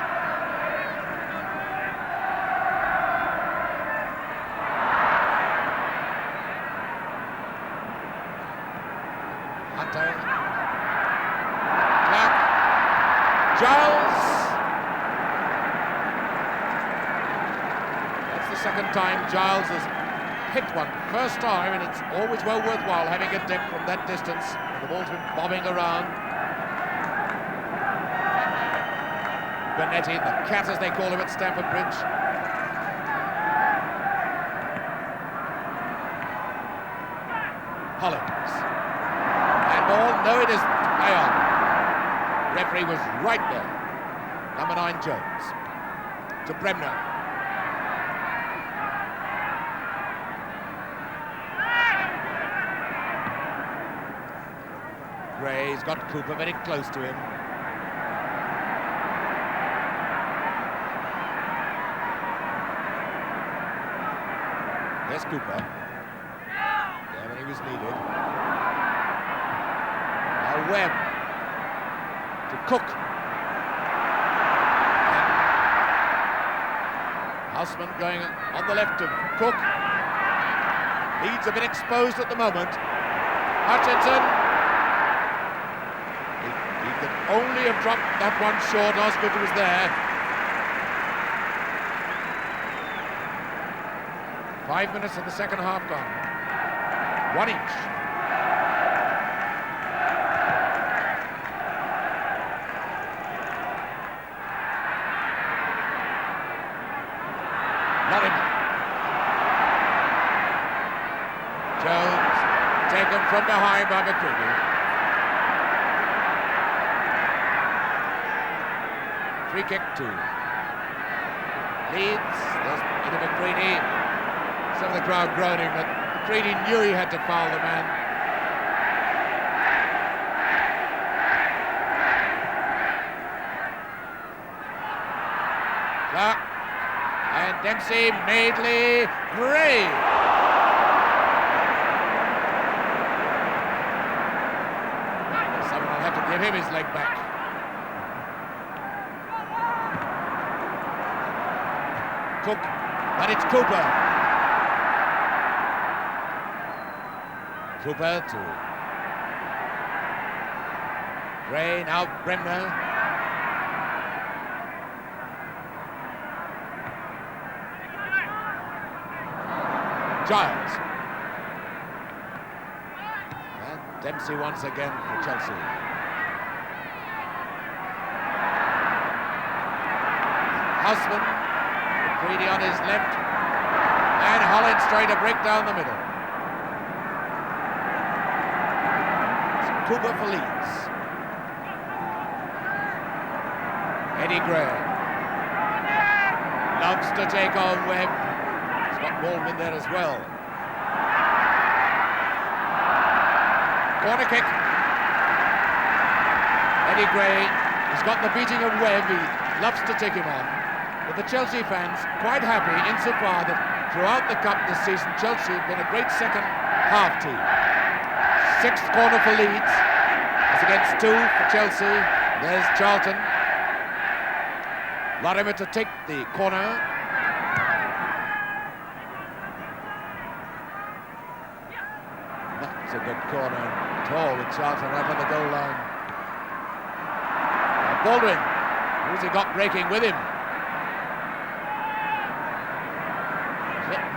Hunter. Clark. Giles. That's the second time Giles has hit one. First time, and it's always well worthwhile having a dip from that distance. The ball's been bobbing around. Benetti, the cat as they call him at Stamford Bridge. Hollins. And ball, no it isn't. Play on. Referee was right there. Number 9, Jones. To Bremner. Gray's got Cooper very close to him. There's Cooper. There when he was needed. Now Webb. To Cook. Houseman going on the left of Cook. Leeds a bit exposed at the moment. Hutchinson. He could only have dropped that one short. Osgood was there. 5 minutes of the second half gone. 1 each. Jones taken from behind by McCready. Free kick to Leeds. There's Peter McCready. Some of the crowd groaning, but McCready knew he had to foul the man. Clark and Dempsey, Madeley, Gray. Someone will have to give him his leg back. Cook, but it's Cooper. Cooper to Gray, now Bremner. Giles. And Dempsey once again for Chelsea. Houseman, McCready on his left, and Holland's trying to break down the middle. Cooper for Leeds. Eddie Gray loves to take on Webb. He's got Baldwin there as well. Corner kick. Eddie Gray, he's got the beating of Webb. He loves to take him on. But the Chelsea fans quite happy insofar that throughout the cup this season, Chelsea have been a great second half team. 6th corner for Leeds. It's against 2 for Chelsea. There's Charlton. Latimer to take the corner. Not a good corner at all with Charlton right on the goal line. Baldwin, who's he got breaking with him?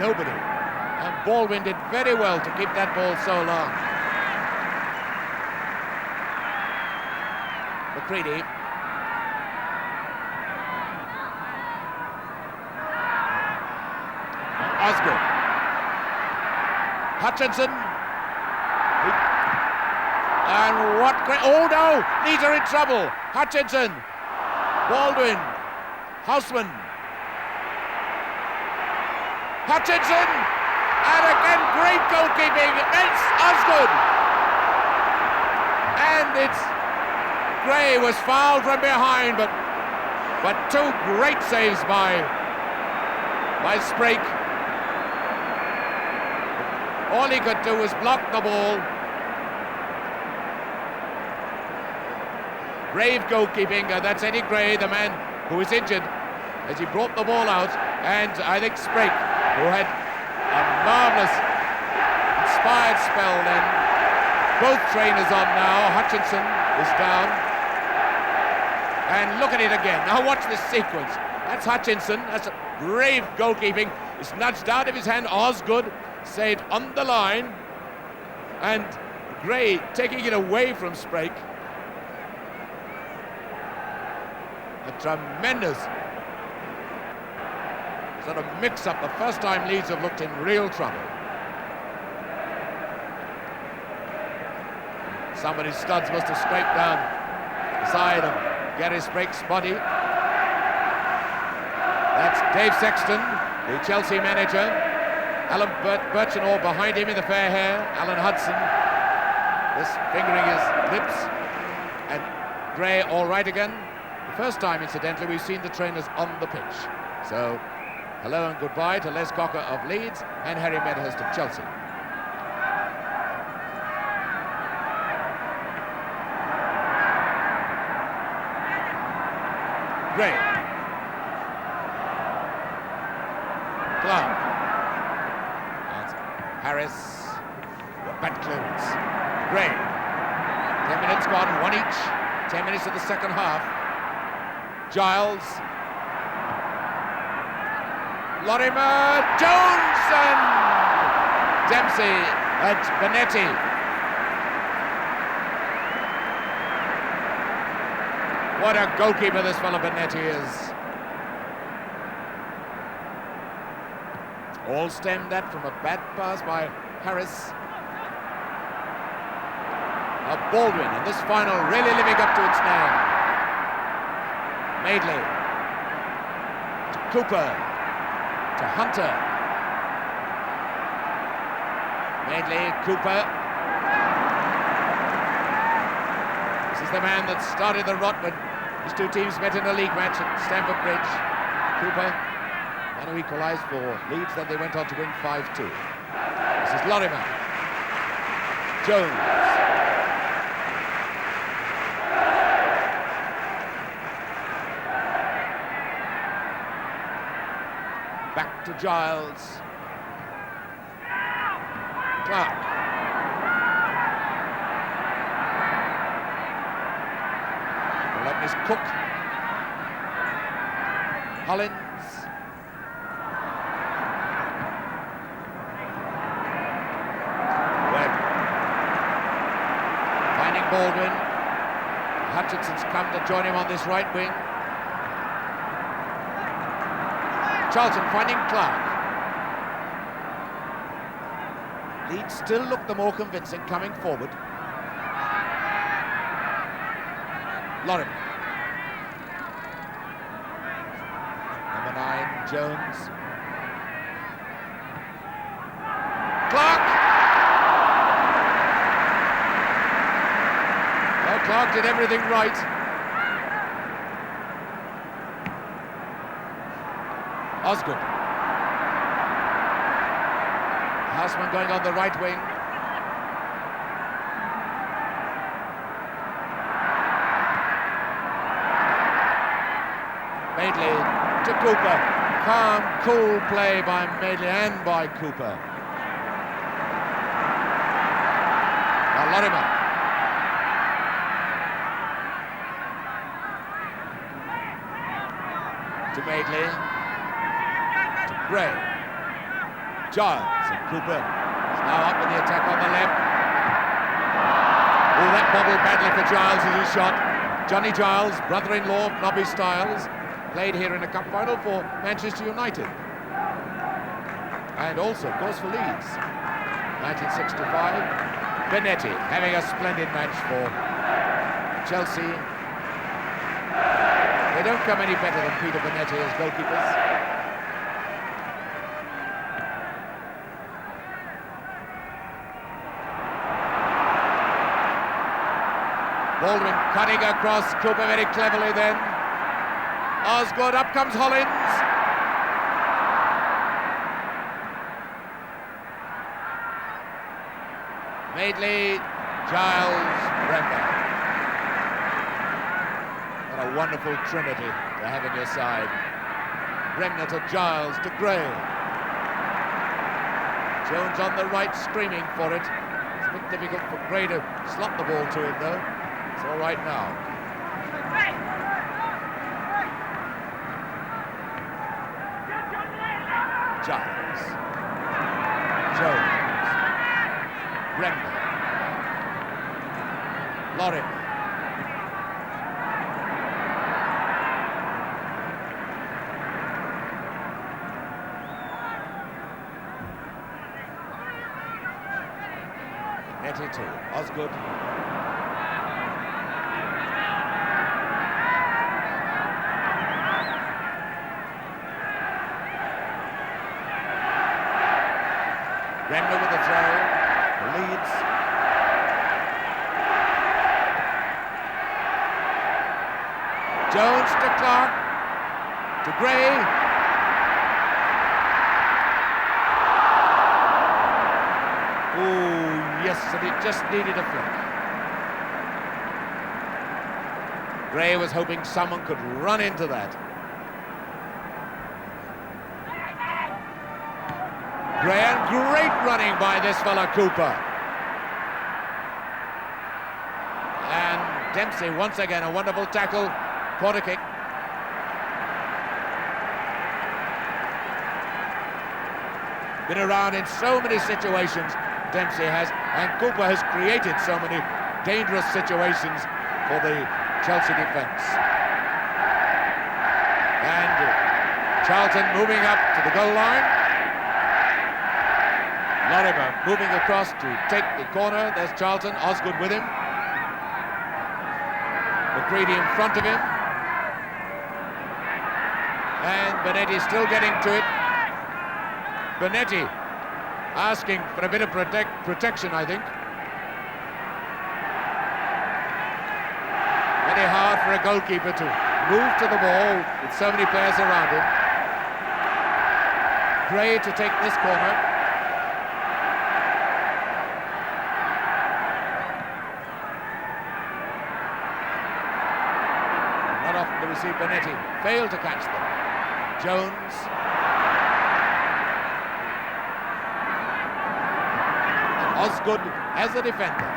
Nobody. And Baldwin did very well to keep that ball so long. McCready. Osgood. Hutchinson. And what great... Oh no! Leeds are in trouble. Hutchinson. Baldwin. Houseman. Hutchinson. And again, great goalkeeping. It's Osgood. And it's... Gray was fouled from behind, but 2 great saves by Sprake. All he could do was block the ball. Brave goalkeeping, that's Eddie Gray, the man who was injured as he brought the ball out, and I think Sprake, who had a marvellous inspired spell then. Both trainers on now. Hutchinson is down. And look at it again. Now watch this sequence. That's Hutchinson. That's a brave goalkeeping. It's nudged out of his hand. Osgood saved on the line. And Gray taking it away from Sprake. A tremendous sort of mix-up. The first time Leeds have looked in real trouble. Somebody's studs must have scraped down the side of Gary Sprake's body. That's Dave Sexton, the Chelsea manager. Alan Birchenor behind him in the fair hair. Alan Hudson, this fingering his lips. And Gray all right again. The first time, incidentally, we've seen the trainers on the pitch. So, hello and goodbye to Les Cocker of Leeds and Harry Medhurst of Chelsea. Gray. Clark. That's Harris. Back clearance. Gray. 10 minutes gone, one each. 10 minutes of the second half. Giles. Lorimer. Johnson. Dempsey and Benetti. What a goalkeeper this fellow Benetti is. All stemmed that from a bad pass by Harris. Baldwin, and this final really living up to its name. Madeley. To Cooper. To Hunter. Madeley, Cooper. This is the man that started the rot when these two teams met in a league match at Stamford Bridge. Cooper, and who equalised for Leeds, then they went on to win 5-2. This is Lorimer. Jones. Back to Giles. Clark. That is Cook. Hollins. Webb. Finding Baldwin. Hutchinson's come to join him on this right wing. Charlton finding Clark. Leeds still look the more convincing coming forward. Lorimer. Number 9, Jones. Clark! Well, Clark did everything right. Osgood. Houseman going on the right wing. Madeley to Cooper. Calm, cool play by Madeley and by Cooper. Now Lorimer. To Madeley. Gray. Giles and Cooper is now up with the attack on the left. Oh, that bobbled badly for Giles as he shot. Johnny Giles, brother-in-law of Nobby Stiles, played here in a cup final for Manchester United. And also, of course, for Leeds. 1965. Benetti having a splendid match for Chelsea. They don't come any better than Peter Benetti as goalkeepers. Baldwin cutting across, Cooper very cleverly then. Osgood, up comes Hollins. Madeley, Giles, Bremner. What a wonderful trinity to have in your side. Bremner to Giles to Gray. Jones on the right screaming for it. It's a bit difficult for Gray to slot the ball to him though. It's all right now. Giles. Jones. Bremner. Lorimer. Netty to Osgood. Bremner with the throw. Leeds. Jones to Clark. To Gray. Oh, yes, and it just needed a flick. Gray was hoping someone could run into that. Gray, and great running by this fella Cooper. And Dempsey, once again, a wonderful tackle, corner kick. Been around in so many situations, Dempsey has, and Cooper has created so many dangerous situations for the Chelsea defence. And Charlton moving up to the goal line. Lorimer moving across to take the corner. There's Charlton, Osgood with him. McCready in front of him. And Benetti still getting to it. Benetti asking for a bit of protection, I think. Very hard for a goalkeeper to move to the ball with so many players around him. Gray to take this corner. Not often do we see Benetti fail to catch them. Jones. And Osgood as the defender.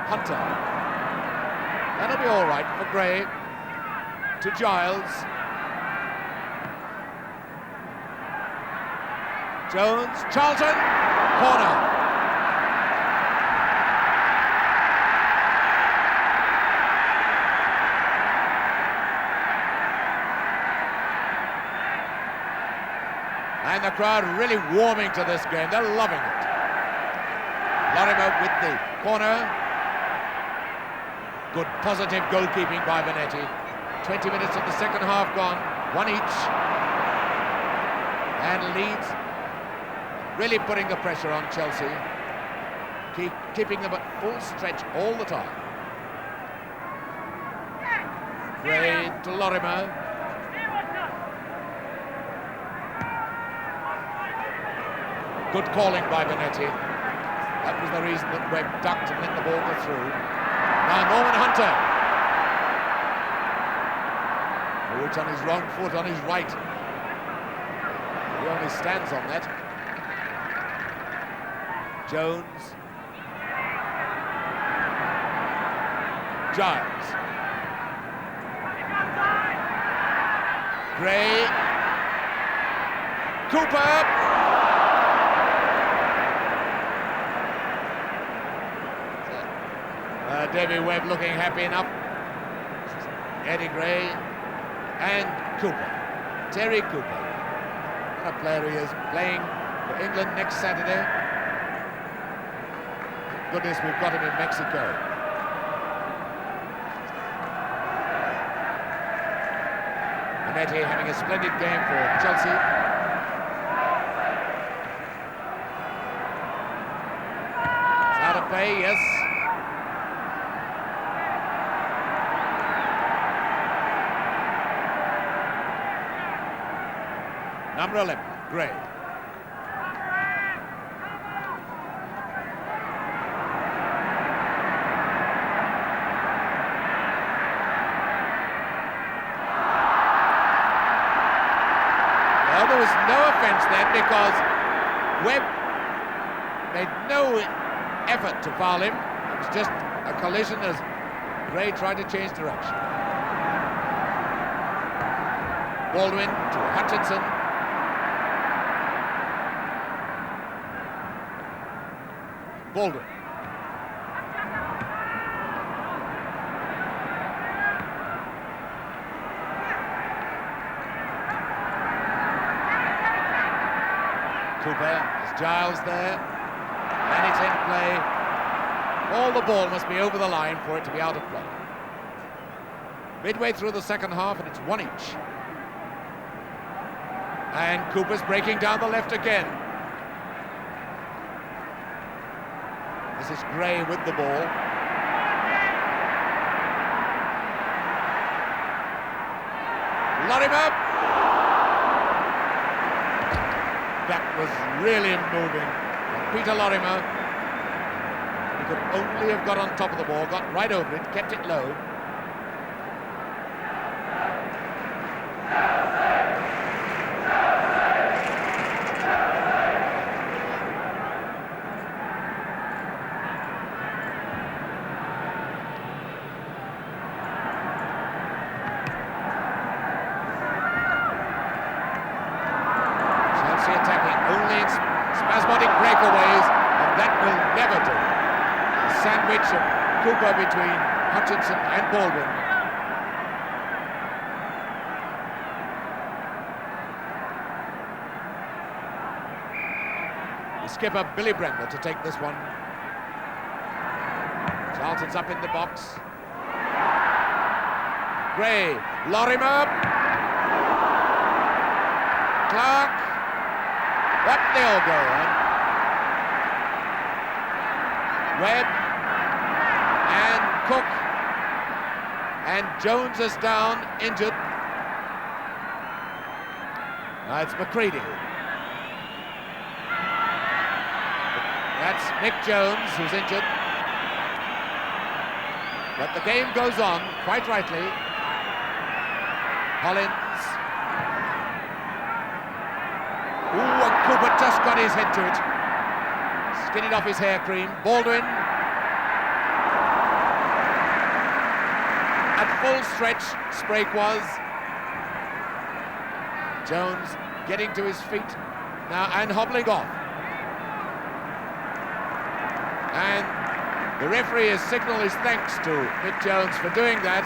Hunter. That'll be all right for Gray. To Giles. Jones, Charlton, corner. And the crowd really warming to this game. They're loving it. Lorimer with the corner. Good positive goalkeeping by Benetti. 20 minutes of the second half gone, one each. And Leeds really putting the pressure on Chelsea. Keeping them at full stretch all the time. Gray to Lorimer. Good calling by Benetti. That was the reason that Webb ducked and let the ball go through. Now Norman Hunter. Oh, it's on his wrong foot, on his right. He only stands on that. Jones. Giles. Gray. Cooper. Davy Webb looking happy enough. Eddie Gray and Cooper. Terry Cooper. What a player he is, playing for England next Saturday. Goodness, we've got him in Mexico. Benetti having a splendid game for Chelsea. It's out of play, yes. Number 11, Gray. Well, there was no offence then because Webb made no effort to foul him. It was just a collision as Gray tried to change direction. Baldwin to Hutchinson. Baldwin. Cooper, there's Giles there, and it's in play. All the ball must be over the line for it to be out of play. Midway through the second half, and it's one each. And Cooper's breaking down the left again. This is Gray with the ball. Lorimer. That was really moving. Peter Lorimer. He could only have got on top of the ball, got right over it, kept it low. Attacking only in spasmodic breakaways, and that will never do. A sandwich of Cooper between Hutchinson and Baldwin. The skipper, Billy Bremner, to take this one. Charlton's up in the box. Gray, Lorimer. Clark. Up they all go, huh? Webb and Cook, and Jones is down, injured. Now it's McCready. That's Nick Jones who's injured. But the game goes on, quite rightly. Hollins. Ooh, and Cooper just got his head to it. Skinned off his hair cream. Baldwin. At full stretch, Sprake was. Jones getting to his feet now and hobbling off. And the referee has signalled his thanks to Nick Jones for doing that.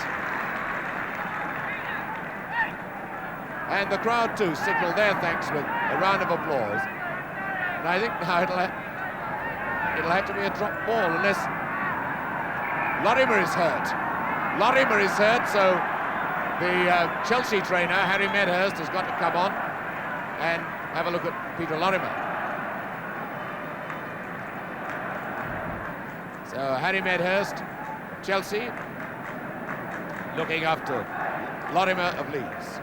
And the crowd too signalled their thanks with a round of applause. And I think now it'll have to be a drop ball unless Lorimer is hurt. Lorimer is hurt, so the Chelsea trainer, Harry Medhurst, has got to come on and have a look at Peter Lorimer. So Harry Medhurst, Chelsea, looking after Lorimer of Leeds.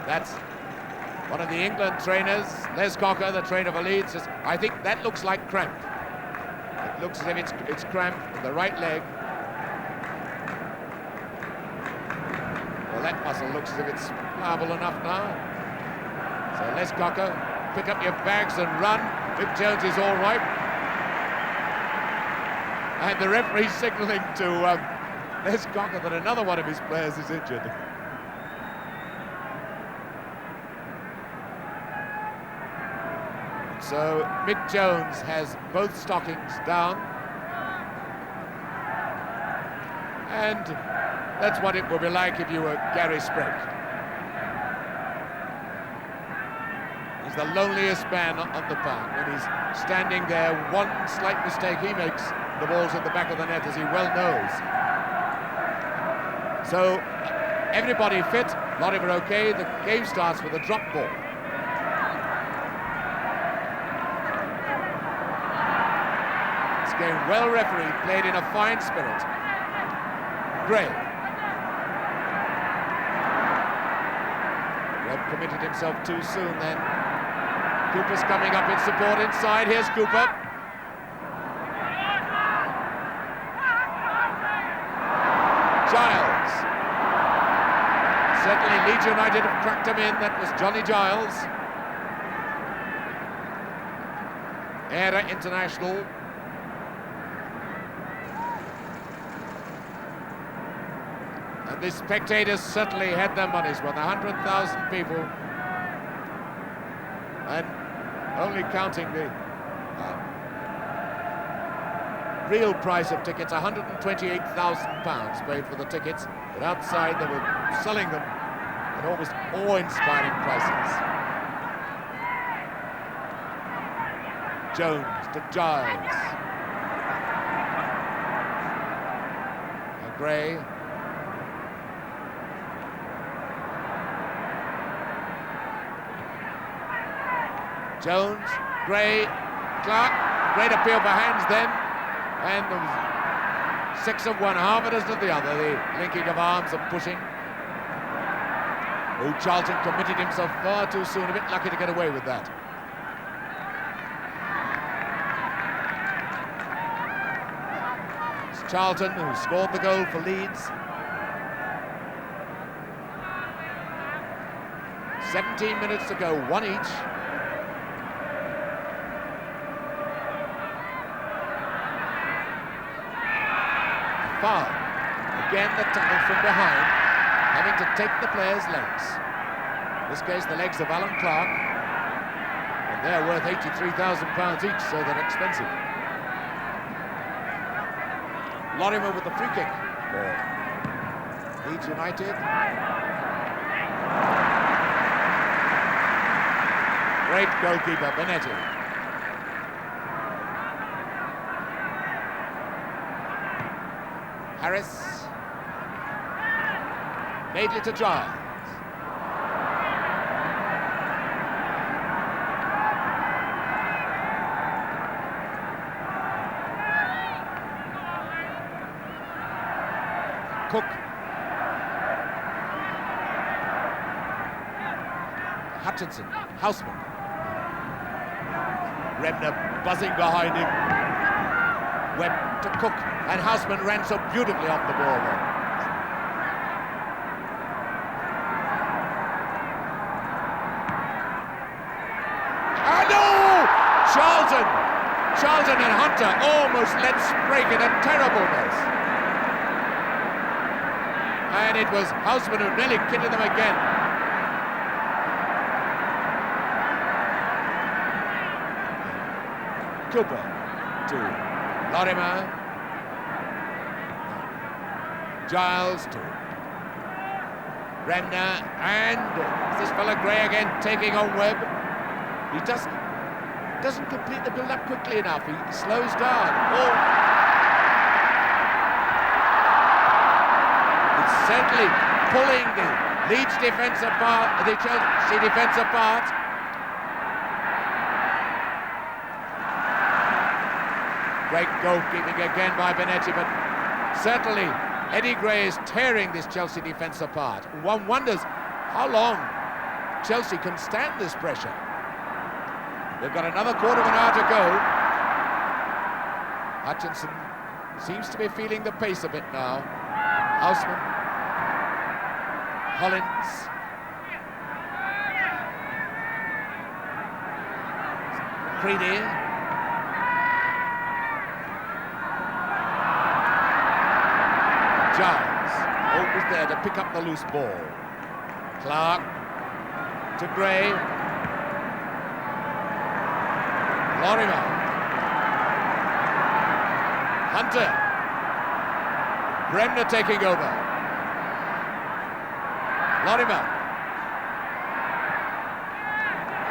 That's one of the England trainers, Les Cocker, the trainer for Leeds, says, I think that looks like cramp. It looks as if it's cramp in the right leg. Well, that muscle looks as if it's pliable enough now. So Les Cocker, pick up your bags and run. Nick Jones is all right. And the referee signalling to Les Cocker that another one of his players is injured. So Mick Jones has both stockings down, and that's what it would be like if you were Gary Sprake. He's the loneliest man on the park when he's standing there. One slight mistake he makes, the ball's at the back of the net, as he well knows. So everybody fit, Lorimer okay. The game starts with a drop ball. Game well refereed, played in a fine spirit. Gray. Webb committed himself too soon then. Cooper's coming up in support inside. Here's Cooper. Giles. Certainly Leeds United have cracked him in. That was Johnny Giles. Era international. And the spectators certainly had their money's worth, 100,000 people, and only counting the real price of tickets, £128,000 paid for the tickets, but outside they were selling them at almost awe-inspiring prices. Jones to Giles. And Gray. Jones, Gray, Clark, great appeal for hands then, and there was 6 of one, half a dozen of the other, the linking of arms and pushing. Oh, Charlton committed himself far too soon, a bit lucky to get away with that. It's Charlton who scored the goal for Leeds. 17 minutes to go, 1 each. Foul. Again the tackle from behind, having to take the player's legs. In this case, the legs of Alan Clark. And they're worth £83,000 each, so they're expensive. Lorimer with the free kick for Leeds United. Great goalkeeper, Benetti. Harris. Madeley to Giles. Cook. Hutchinson. Houseman. Remner buzzing behind him. Webb to Cook, and Houseman ran so beautifully off the ball then. And oh! Charlton and Hunter almost let Sprague in a terrible mess. And it was Houseman who nearly kidded them again. Cooper to Lorimer. Giles to Remner, and this fella Gray again taking on Webb. He doesn't complete the build-up quickly enough. He slows down. Oh. It's certainly pulling the Leeds defence apart, the Chelsea defence apart. Great goalkeeping again by Benetti, but certainly Eddie Gray is tearing this Chelsea defence apart. One wonders how long Chelsea can stand this pressure. They've got another quarter of an hour to go. Hutchinson seems to be feeling the pace a bit now. Houseman. Hollins. Creedy. Giles, always there to pick up the loose ball. Clark to Gray. Lorimer. Hunter. Bremner taking over. Lorimer.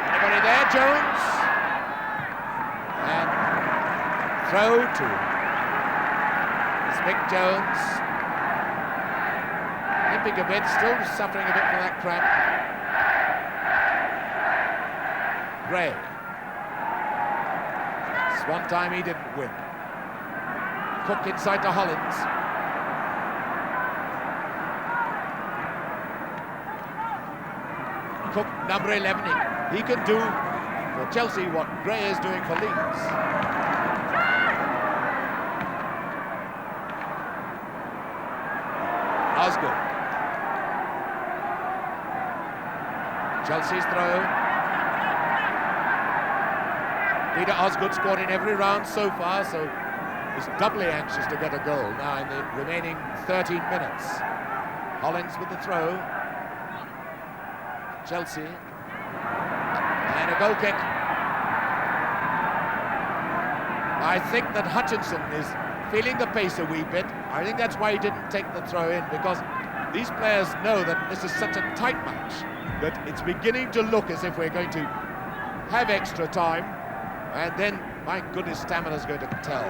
Anybody there? Jones. And throw to Mick Jones. Limping a bit, still suffering a bit from that cramp. Gray. This one time he didn't win. Cook inside to Hollins. Cook, number 11. He can do for Chelsea what Gray is doing for Leeds. Osgood. Chelsea's throw. Peter Osgood scored in every round so far, so he's doubly anxious to get a goal now in the remaining 13 minutes. Hollins with the throw. Chelsea. And a goal kick. I think that Hutchinson is feeling the pace a wee bit. I think that's why he didn't take the throw in, because these players know that this is such a tight match that it's beginning to look as if we're going to have extra time, and then, my goodness, stamina's going to tell.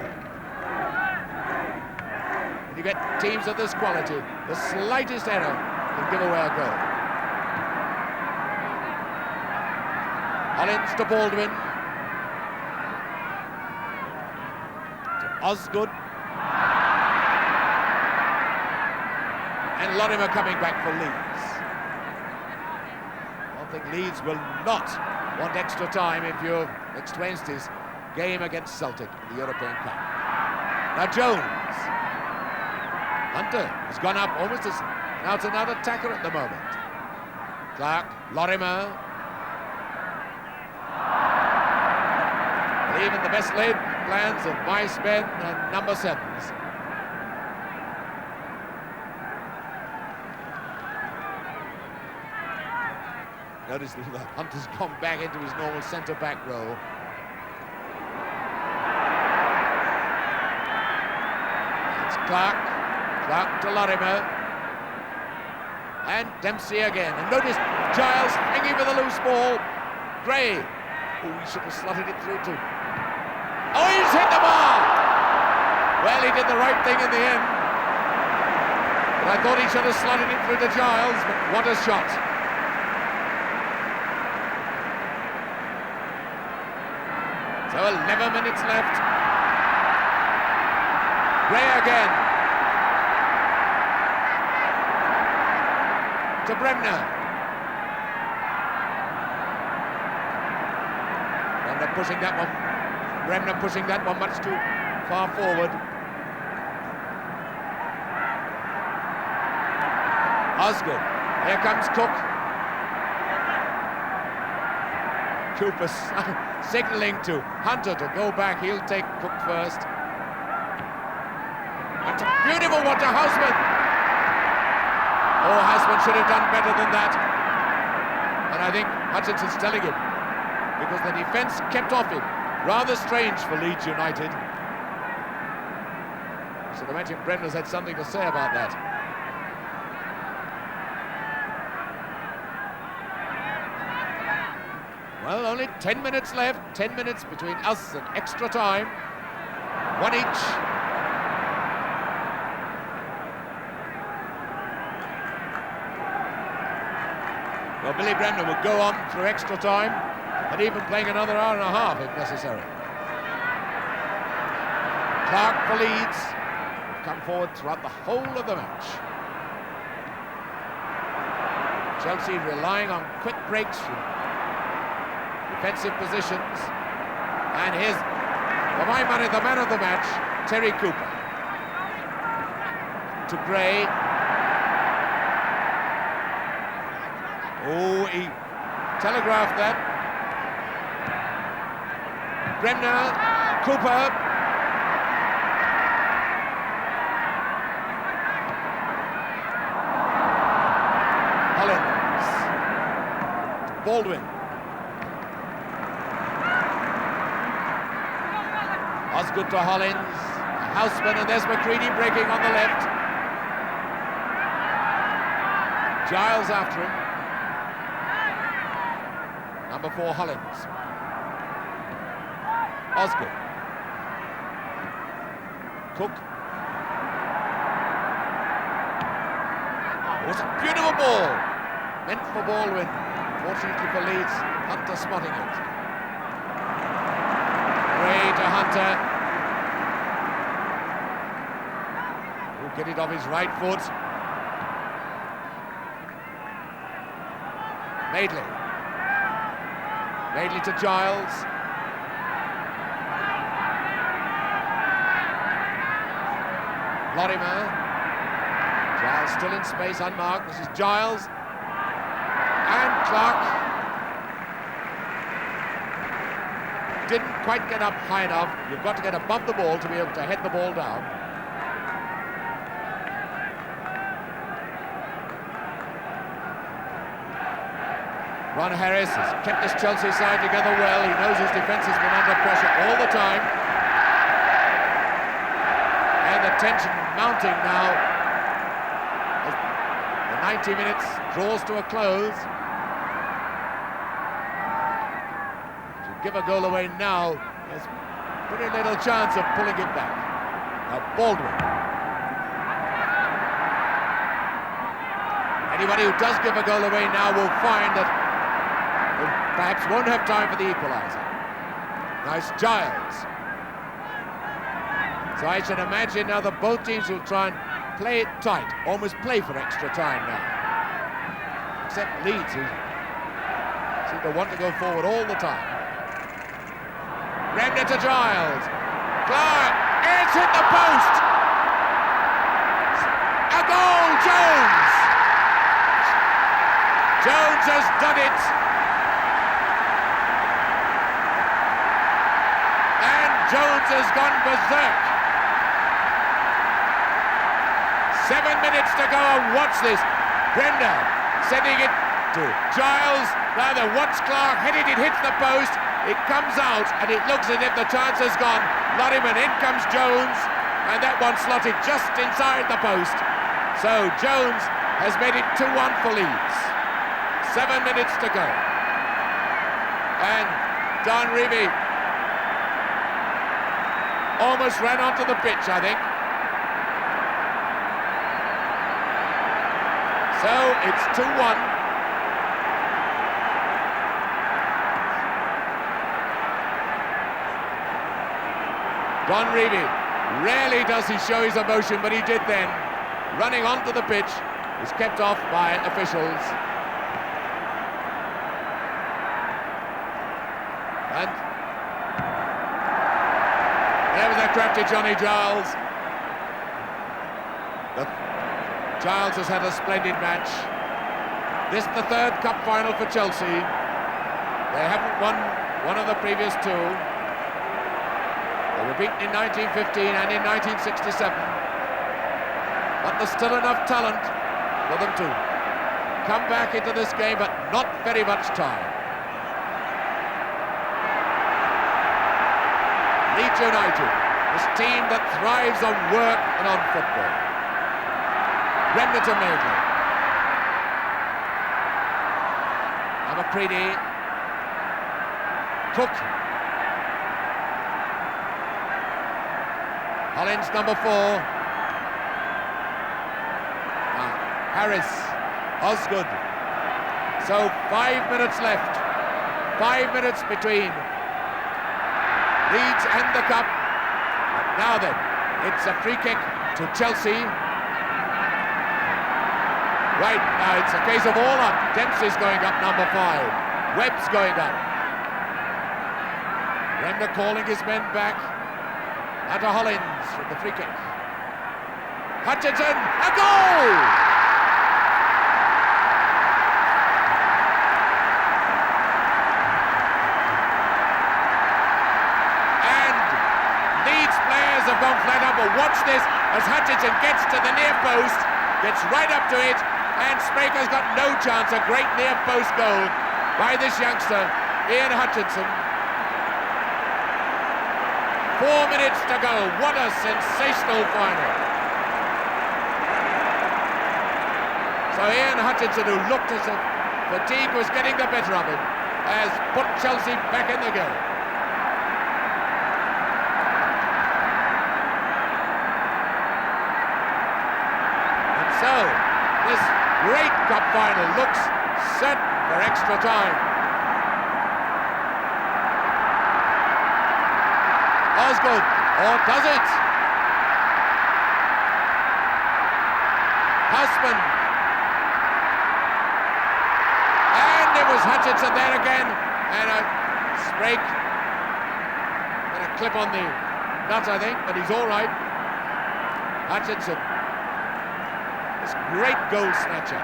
When you get teams of this quality, the slightest error can give away a goal. Hollins to Baldwin. Osgood. And Lorimer coming back for Leeds. I think Leeds will not want extra time in view of next Wednesday's game against Celtic in the European Cup. Now Jones. Hunter has gone up almost as... Now it's another attacker at the moment. Clark, Lorimer. Believe in the best laid plans of vice men and number 7s. Notice that Hunter's gone back into his normal centre-back role. It's Clark to Lorimer. And Dempsey again. And notice Giles hanging with a loose ball. Gray. Oh, he should have slotted it through too. Oh, he's hit the bar! Well, he did the right thing in the end. But I thought he should have slotted it through to Giles, but what a shot. So 11 minutes left. Gray again. To Bremner. Bremner pushing that one. Bremner pushing that one much too far forward. Osgood. Here comes Cook. Cooper signalling to Hunter to go back. He'll take Cook first. That's a beautiful one to Houseman. Oh, Houseman should have done better than that. And I think Hutchinson's telling him, because the defence kept off him. Rather strange for Leeds United. So I imagine Bremner's had something to say about that. Well, only 10 minutes left. 10 minutes between us and extra time. One each. Well, Billy Bremner will go on through extra time, and even playing another hour and a half if necessary. Clark for Leeds. Come forward throughout the whole of the match. Chelsea relying on quick breaks from defensive positions. And here's, for my money, the man of the match, Terry Cooper. To Gray. Oh, he telegraphed that. Bremner, Cooper. Hollins. Baldwin. Osgood to Hollins. Houseman, and there's McCready breaking on the left. Giles after him. Number 4, Hollins. Osgood. Cook. Oh, it's a beautiful ball. Meant for Baldwin. Fortunately for Leeds, Hunter spotting it. Gray to Hunter. Will get it off his right foot. Madeley. Madeley to Giles. Lorimer. Giles still in space, unmarked. This is Giles. And Clark. Didn't quite get up high enough. You've got to get above the ball to be able to head the ball down. Ron Harris has kept this Chelsea side together well. He knows his defence has been under pressure all the time. And the tension mounting now as the 90 minutes draws to a close. To give a goal away now, there's pretty little chance of pulling it back. Now Baldwin. Anybody who does give a goal away now will find that perhaps won't have time for the equaliser. Nice Giles. So I should imagine now that both teams will try and play it tight, almost play for extra time now. Except Leeds, who seem to want to go forward all the time. Bremner to Giles. Clark, it's hit the post! A goal, Jones! Jones has done it! And Jones has gone berserk. 7 minutes to go, and watch this. Bremner sending it to Giles. Rather, watch Clark hit it, it hits the post. It comes out, and it looks as if the chance has gone. Lorryman, in comes Jones, and that one slotted just inside the post. So Jones has made it 2-1 for Leeds. 7 minutes to go. And Don Revie almost ran onto the pitch, I think. So it's 2-1. Don Revie, rarely does he show his emotion, but he did then. Running onto the pitch, is kept off by officials. And there was that crafty Johnny Giles. Giles has had a splendid match. This is the third cup final for Chelsea. They haven't won one of the previous two. They were beaten in 1915 and in 1967. But there's still enough talent for them to come back into this game, but not very much time. Leeds United, this team that thrives on work and on football. Bremner to Maitland. McCready. Cook. Hollins, number 4. Harris. Osgood. So 5 minutes left. 5 minutes between Leeds and the cup. But now then, it's a free kick to Chelsea. Right, now it's a case of all up. Dempsey's going up, number 5. Webb's going up. Bremner calling his men back. Now to Hollins with the free kick. Hutchinson, a goal! And Leeds players have gone flat out, but watch this as Hutchinson gets to the near post, gets right up to it, and Spraker's got no chance. A great near post goal by this youngster, Ian Hutchinson. 4 minutes to go. What a sensational final. So Ian Hutchinson, who looked as if fatigue was getting the better of him, has put Chelsea back in the game. And so this great cup final looks set for extra time. Osgood, or does it? Husband. And it was Hutchinson there again, and a break. And a clip on the nuts, I think, but he's all right. Hutchinson. This great goal snatcher.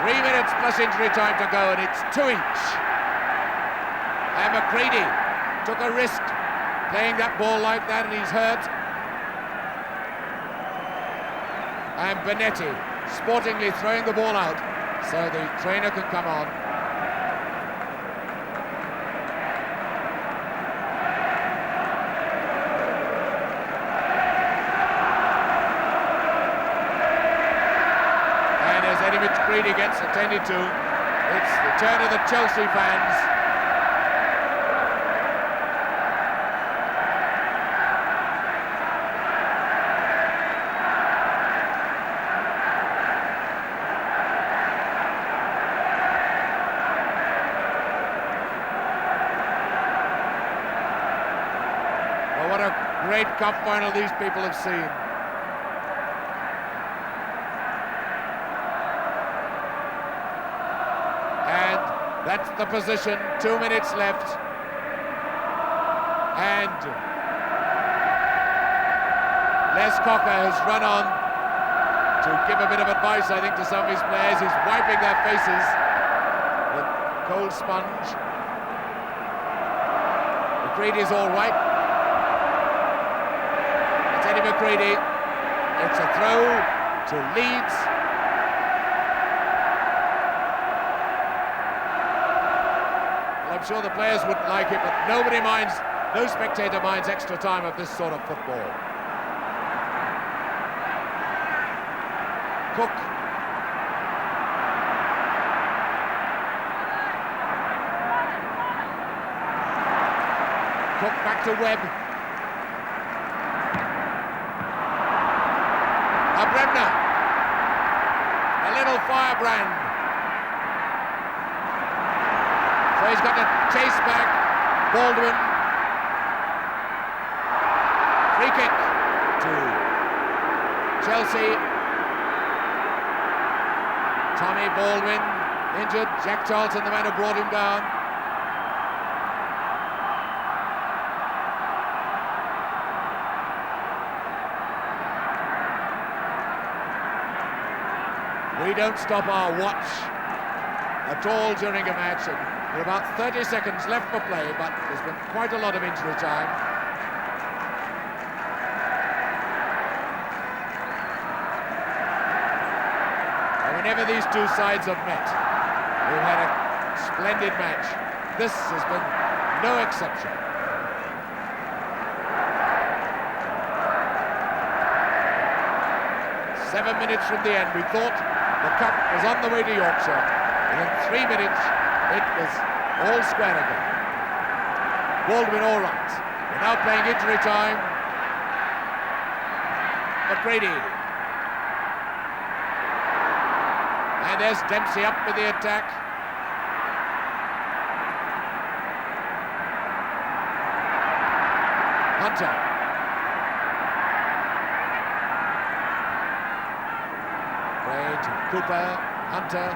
3 minutes plus injury time to go, and it's 2 each. And McCready took a risk playing that ball like that, and he's hurt. And Benetti sportingly throwing the ball out so the trainer can come on. And as Eddie McCready gets attended to, it's the turn of the Chelsea fans. great cup final these people have seen. And that's the position, 2 minutes left. And Les Cocker has run on to give a bit of advice, I think, to some of his players. He's wiping their faces with cold sponge. McCready's all right. It's Eddie McCready. It's a throw to Leeds. Well, I'm sure the players wouldn't like it, but nobody minds, no spectator minds extra time of this sort of football. Cook. Cook back to Webb. Now Bremner. A little firebrand. So he's got to chase back Baldwin. Free kick to Chelsea. Tommy Baldwin injured. Jack Charlton, the man who brought him down. We don't stop our watch at all during a match, and there are about 30 seconds left for play, but there's been quite a lot of injury time. Whenever these two sides have met, we've had a splendid match. This has been no exception. Seven minutes from the end, we thought the cup was on the way to Yorkshire, and in 3 minutes it was all square again. Baldwin all right. We're now playing injury time. McCready. And there's Dempsey up with the attack. Hunter. Gray to Cooper. Hunter.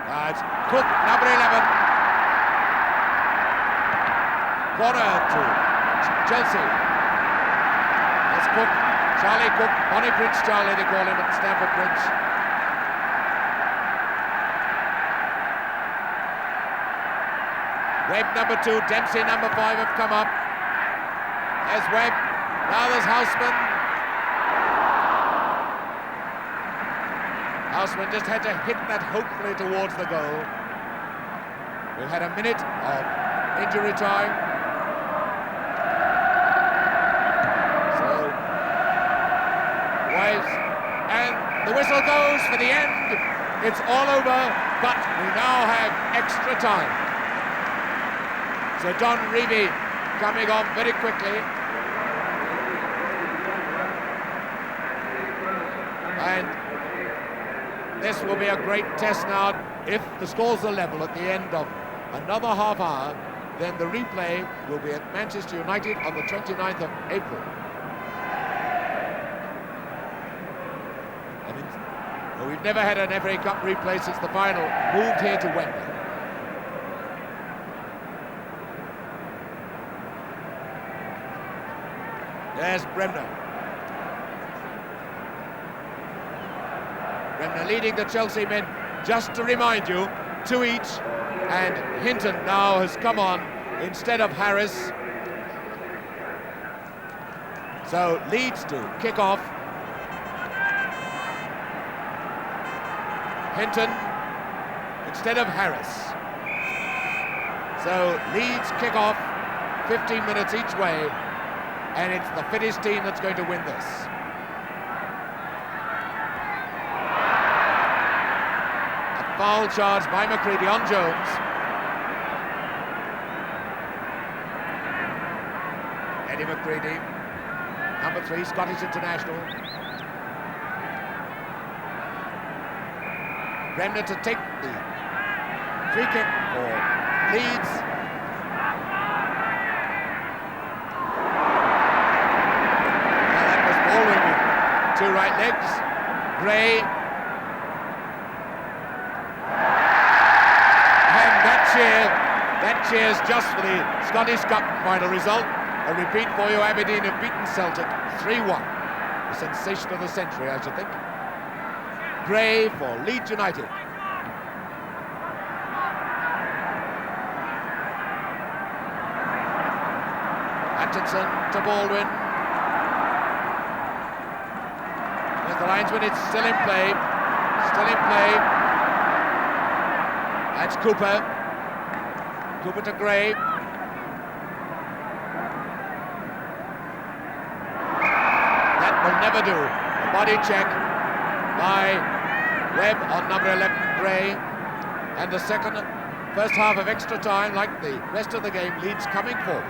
That's Cook, number 11. Corner to Chelsea. That's Cook, Charlie Cook, Bonnie Prince Charlie they call him at Stamford Bridge. Webb number 2, Dempsey number 5 have come up. There's Webb, now there's Houseman. Houseman just had to hit that hopefully towards the goal. We've had a minute of injury time. And the whistle goes for the end. It's all over, but we now have extra time. So Don Reevy coming on very quickly. And this will be a great test now. If the scores are level at the end of another half hour, then the replay will be at Manchester United on the 29th of April. Well, we've never had an FA Cup replay since the final moved here to Wembley. There's Bremner. Bremner leading the Chelsea men, just to remind you, 2 each, and Hinton now has come on instead of Harris. So Leeds to kick off. Hinton instead of Harris. So Leeds kick off, 15 minutes each way, and it's the fittest team that's going to win this. A foul charge by McCready on Jones. Eddie McCready, number 3, Scottish international. Bremner to take the free kick for Leeds. Now that was Baldwin with two right legs. Gray. And that cheer's just for the Scottish Cup final result. A repeat for you, Aberdeen have beaten Celtic 3-1. The sensation of the century, I should think. Gray for Leeds United. Atkinson to Baldwin. There's the linesman, it's still in play. Still in play. That's Cooper. Cooper to Gray. That will never do. A body check by Webb on number 11, Gray. And the first half of extra time, like the rest of the game, Leeds coming forward.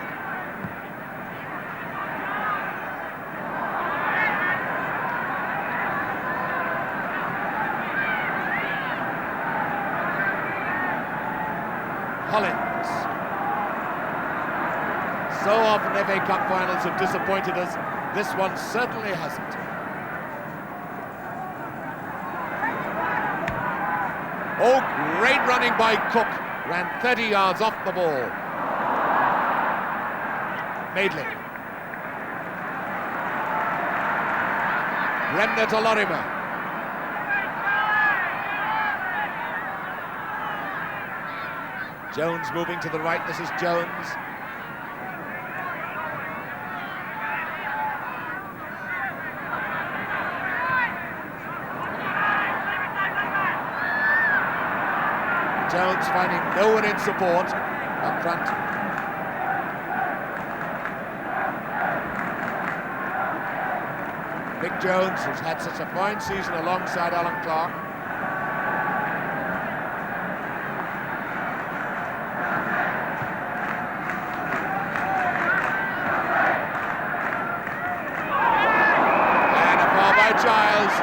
Hollins. So often FA Cup finals have disappointed us. This one certainly hasn't. Oh, great running by Cook. Ran 30 yards off the ball. Madeley. Bremner to Lorimer. Jones moving to the right. This is Jones. Jones finding no one in support up front. Mick Jones, who's had such a fine season alongside Alan Clark. And a foul by Giles.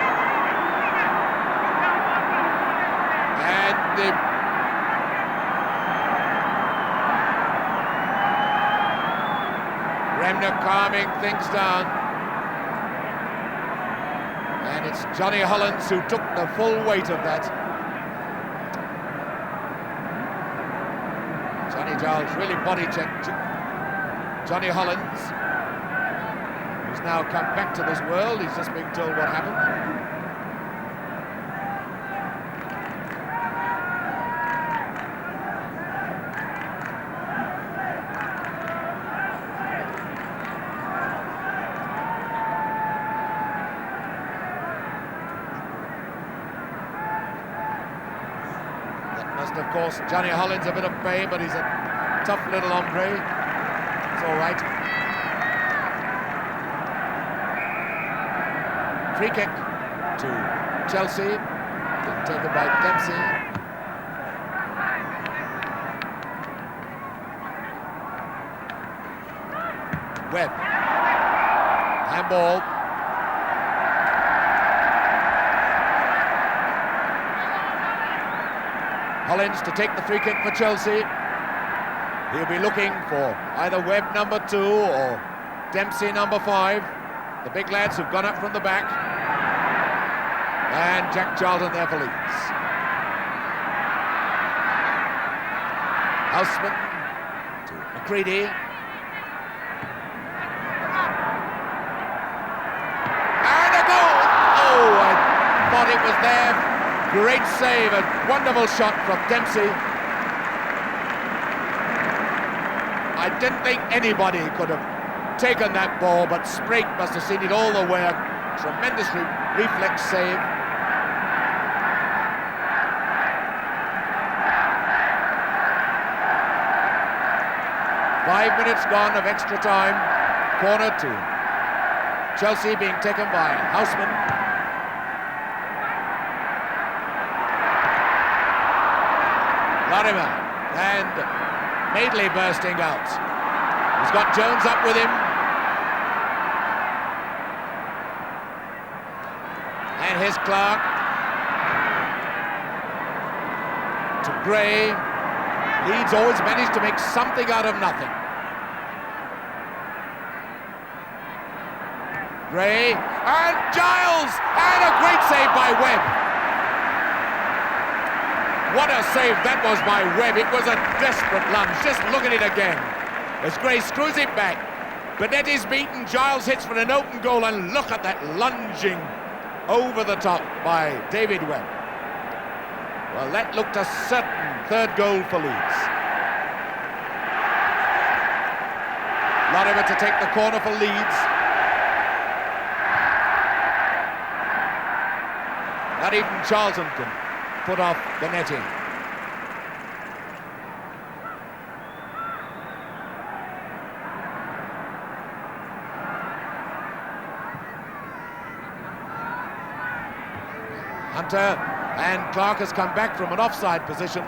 And the Bremner calming things down. And it's Johnny Hollins who took the full weight of that. Johnny Giles really body checked Johnny Hollins, who's now come back to this world. He's just being told what happened. Of course, Johnny Hollins a bit of pain, but he's a tough little hombre. It's all right. Free kick to Chelsea, being taken by Dempsey. Webb. Handball. Hollins to take the free kick for Chelsea. He'll be looking for either Webb number 2 or Dempsey number 5. The big lads who've gone up from the back. And Jack Charlton there for Leeds. Houseman to McCready. And a goal! Oh, I thought it was there. Great save, a wonderful shot from Dempsey. I didn't think anybody could have taken that ball, but Sprague must have seen it all the way. A tremendous reflex save. Five minutes gone of extra time. Corner to Chelsea being taken by Houseman. Lorimer and Madeley bursting out. He's got Jones up with him. And here's Clark. to Gray. Leeds always managed to make something out of nothing. Gray, and Giles, and a great save by Webb. What a save that was by Webb. It was a desperate lunge. Just look at it again. As Gray screws it back. Benetti's beaten, Giles hits for an open goal, and look at that lunging over the top by David Webb. Well, that looked a certain third goal for Leeds. Lorimer to take the corner for Leeds. Not even Charlton can put off Benetti. Hunter, and Clark has come back from an offside position.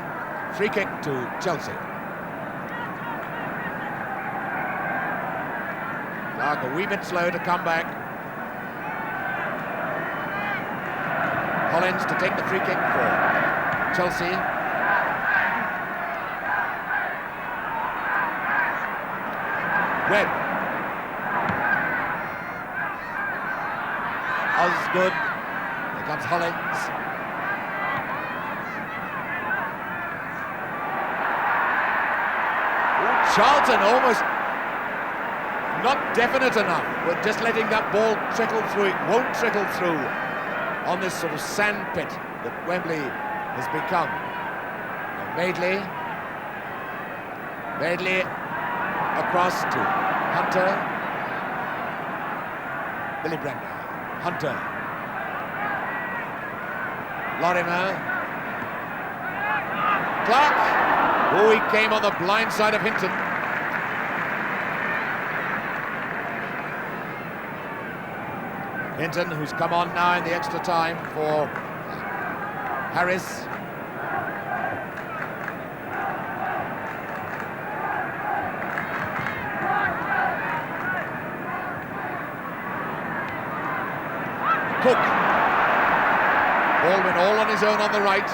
Free kick to Chelsea. Clark a wee bit slow to come back. Collins to take the free kick for Chelsea. Webb. Osgood. Here comes Hollins. Ooh, Charlton almost not definite enough, but just letting that ball trickle through. It won't trickle through on this sort of sand pit that Wembley has become. Madeley across to Hunter. Billy Bremner. Hunter. Lorimer. Clark. Oh, he came on the blind side of Hinton. Hinton, who's come on now in the extra time for Harris. Cook. Baldwin all on his own on the right.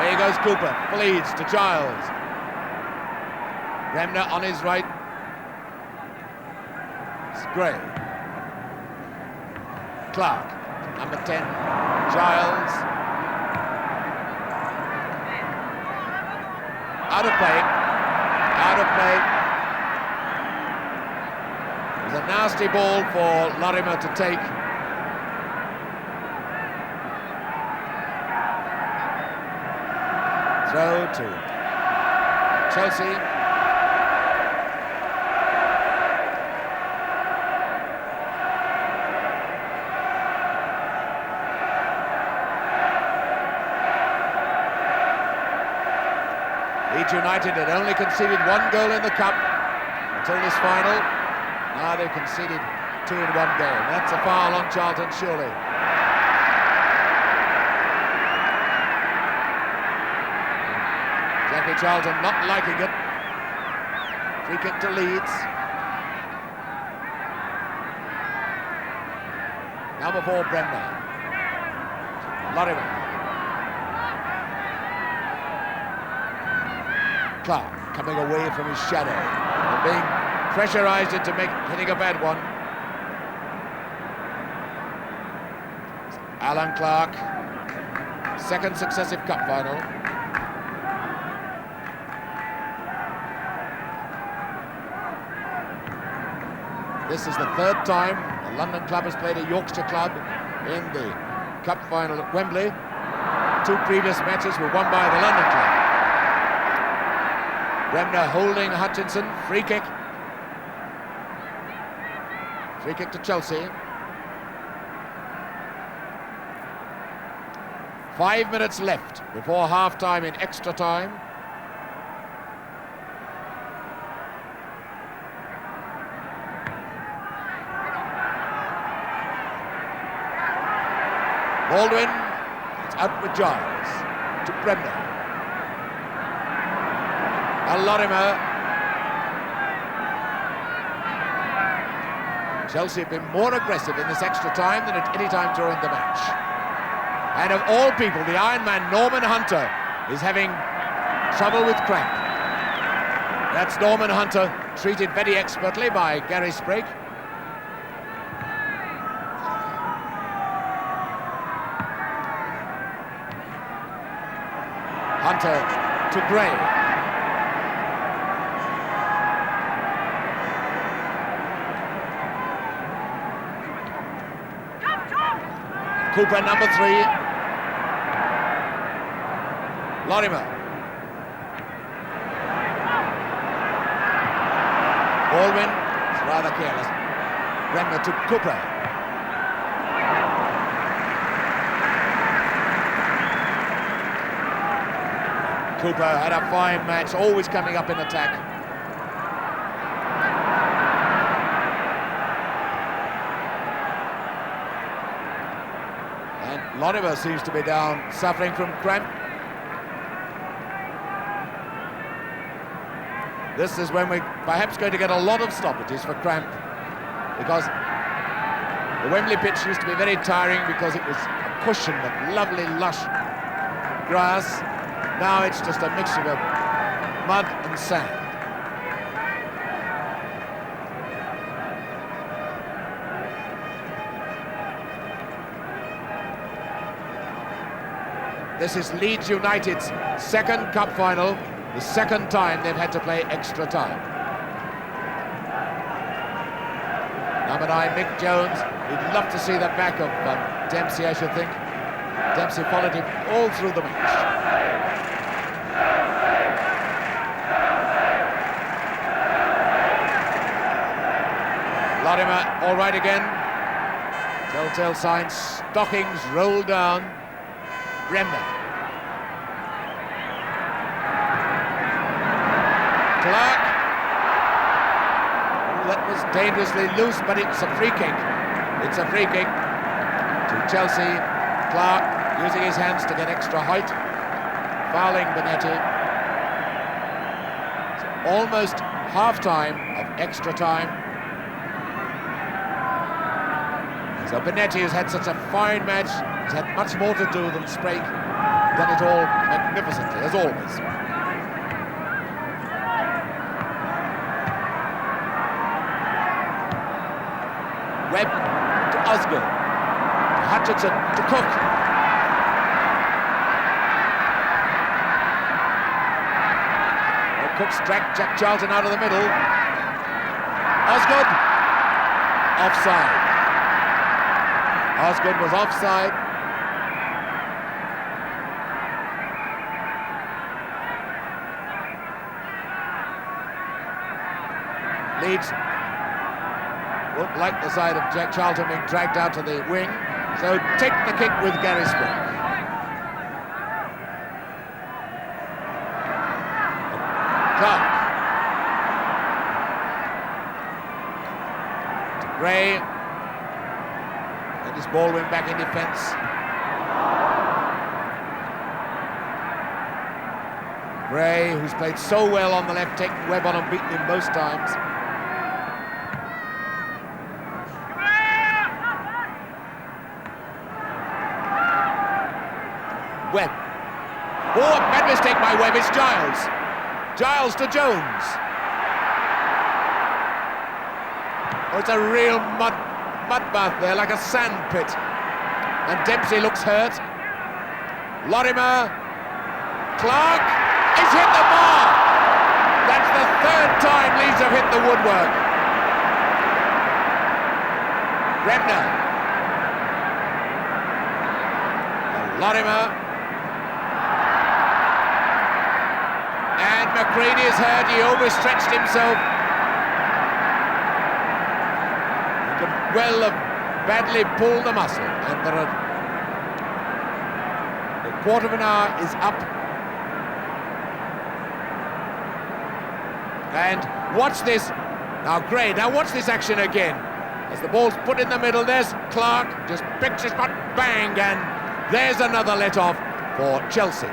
Here goes Cooper, for Leeds to Giles. Bremner on his right. It's Gray. Clark, number 10, Giles. Out of play. Out of play. There's a nasty ball for Lorimer to take. Throw to Chelsea. Leeds United had only conceded one goal in the cup until this final. Now they've conceded 2 in one game. That's a foul on Charlton, surely. Jackie Charlton not liking it. Free kick to Leeds. Number 4, Bremner. Lorimer. Clark coming away from his shadow and being pressurised into hitting a bad one. Alan Clark, second successive cup final. This is the third time the London club has played a Yorkshire club in the cup final at Wembley. 2 previous matches were won by the London club. Bremner holding Hutchinson, free kick. Free kick to Chelsea. 5 minutes left before half-time in extra time. Baldwin, it's out with Giles to Bremner. And Lorimer. Chelsea have been more aggressive in this extra time than at any time during the match. And of all people, the Iron Man, Norman Hunter, is having trouble with cramp. That's Norman Hunter, treated very expertly by Gary Sprague. Hunter to Gray. Cooper, number 3. Lorimer. Baldwin is rather careless. Bremner to Cooper. Cooper had a fine match, always coming up in attack. And Lorimer seems to be down, suffering from cramp. This is when we're perhaps going to get a lot of stoppages for cramp, because the Wembley pitch used to be very tiring because it was a cushion of lovely, lush grass. Now it's just a mixture of mud and sand. This is Leeds United's second cup final, the second time they've had to play extra time. Number 9, Mick Jones. We'd love to see the back of Dempsey, I should think. Dempsey followed him all through the match. Lorimer, all right again. Telltale signs, stockings roll down. Bremner. Clark. Ooh, that was dangerously loose, but it's a free kick. It's a free kick to Chelsea. Clark using his hands to get extra height. Fouling Benetti. It's almost half-time of extra time. So Benetti has had such a fine match, he's had much more to do than Sprague, done it all magnificently, as always. Webb to Osgood, to Hutchinson, to Cook. Well, Cook's dragged Jack Charlton out of the middle. Osgood, offside. Osgood was offside. Leeds won't like the side of Jack Charlton being dragged out to the wing, so take the kick with Gary Sprague. Clark. To Gray. His Baldwin back in defence. Gray, who's played so well on the left, taking Webb on and beaten him most times. Webb. Oh, bad mistake by Webb, it's Giles. Giles to Jones. Oh, it's a real mud bath there, like a sand pit. And Dempsey looks hurt. Lorimer. Clark. He's hit the bar. That's the third time Leeds have hit the woodwork. Bremner. Lorimer. And McCready is hurt. He overstretched himself. Well, badly pulled the muscle, and the quarter of an hour is up. And watch this. Now, Gray, now watch this action again. As the ball's put in the middle, there's Clark, just picks his butt, bang, and there's another let-off for Chelsea.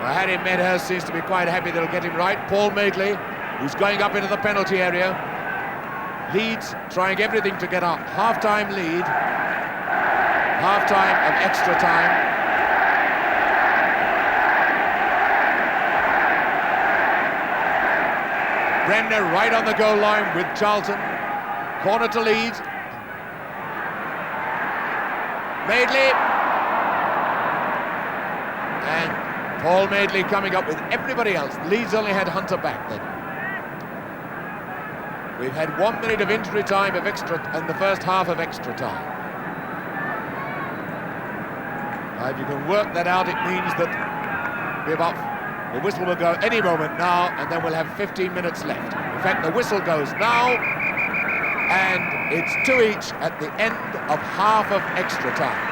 Well, Harry Medhurst seems to be quite happy they'll get him right. Paul Madeley, who's going up into the penalty area. Leeds trying everything to get a half-time lead. Half-time of extra time. Bremner right on the goal line with Charlton. Corner to Leeds. Madeley. And Paul Madeley coming up with everybody else. Leeds only had Hunter back then. We've had 1 minute of injury time of extra and the first half of extra time. Now, if you can work that out, it means that the whistle will go any moment now, and then we'll have 15 minutes left. In fact, the whistle goes now, and it's 2 each at the end of half of extra time.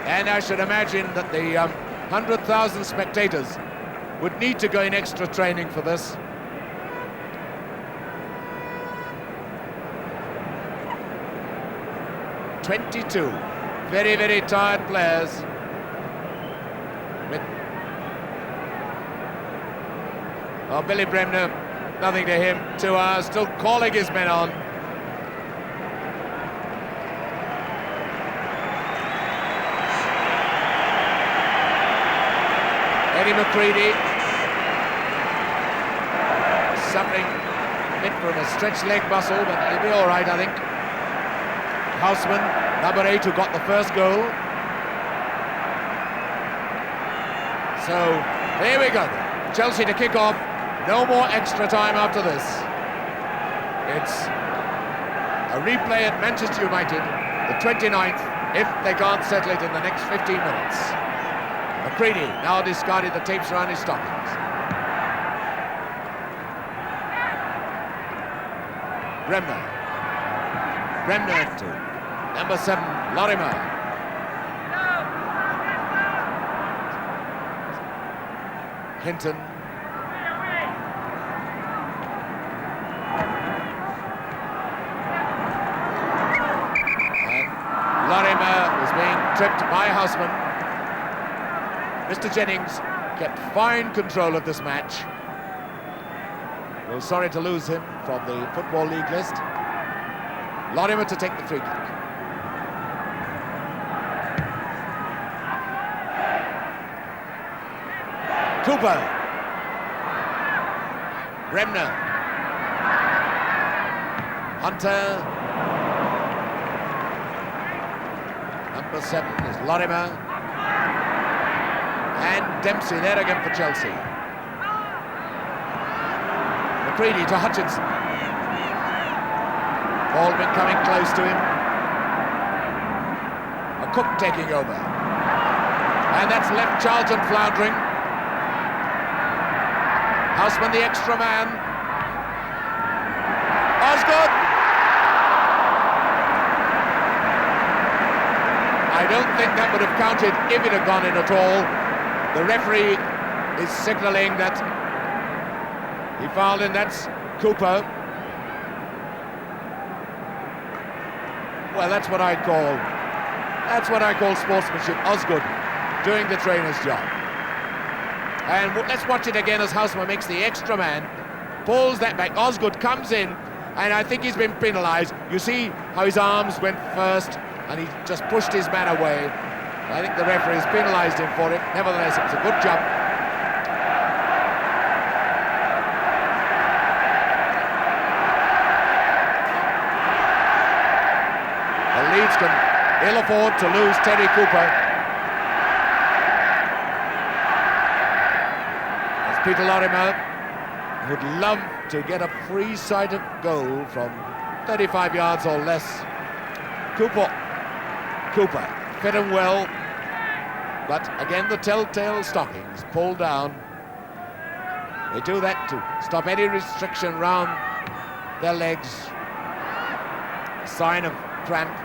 And I should imagine that the 100,000 spectators would need to go in extra training for this. "22 very, very tired players. Oh, Billy Bremner, nothing to him. 2 hours, still calling his men on. Eddie McCready, suffering a bit from a stretched leg muscle, but he'll be all right, I think. Houseman, number 8, who got the first goal. So, there we go. Chelsea to kick off. No more extra time after this. It's a replay at Manchester United, the 29th, if they can't settle it in the next 15 minutes. McCready now discarded the tapes around his stockings. Bremner to number 7, Lorimer. Hinton. And Lorimer is being tripped by Houseman. Mr. Jennings kept fine control of this match. We're sorry to lose him from the Football League list. Lorimer to take the free kick. Cooper. Bremner. Hunter. Number 7 is Lorimer. And Dempsey there again for Chelsea. McCready to Hutchinson. Baldwin coming close to him. A Cook taking over. And that's left Charlton floundering. Houseman the extra man. Osgood! I don't think that would have counted if it had gone in at all. The referee is signalling that he fouled, and that's Cooper. Well, that's what I call sportsmanship. Osgood doing the trainer's job. And let's watch it again as Houseman makes the extra man, pulls that back. Osgood comes in, and I think he's been penalised. You see how his arms went first, and he just pushed his man away. I think the referee has penalised him for it. Nevertheless, it's a good jump. The Leeds can ill afford to lose Terry Cooper. As Peter Lorimer would love to get a free-sided goal from 35 yards or less. Cooper fit him well, but again the telltale stockings pulled down. They do that to stop any restriction round their legs, a sign of cramp.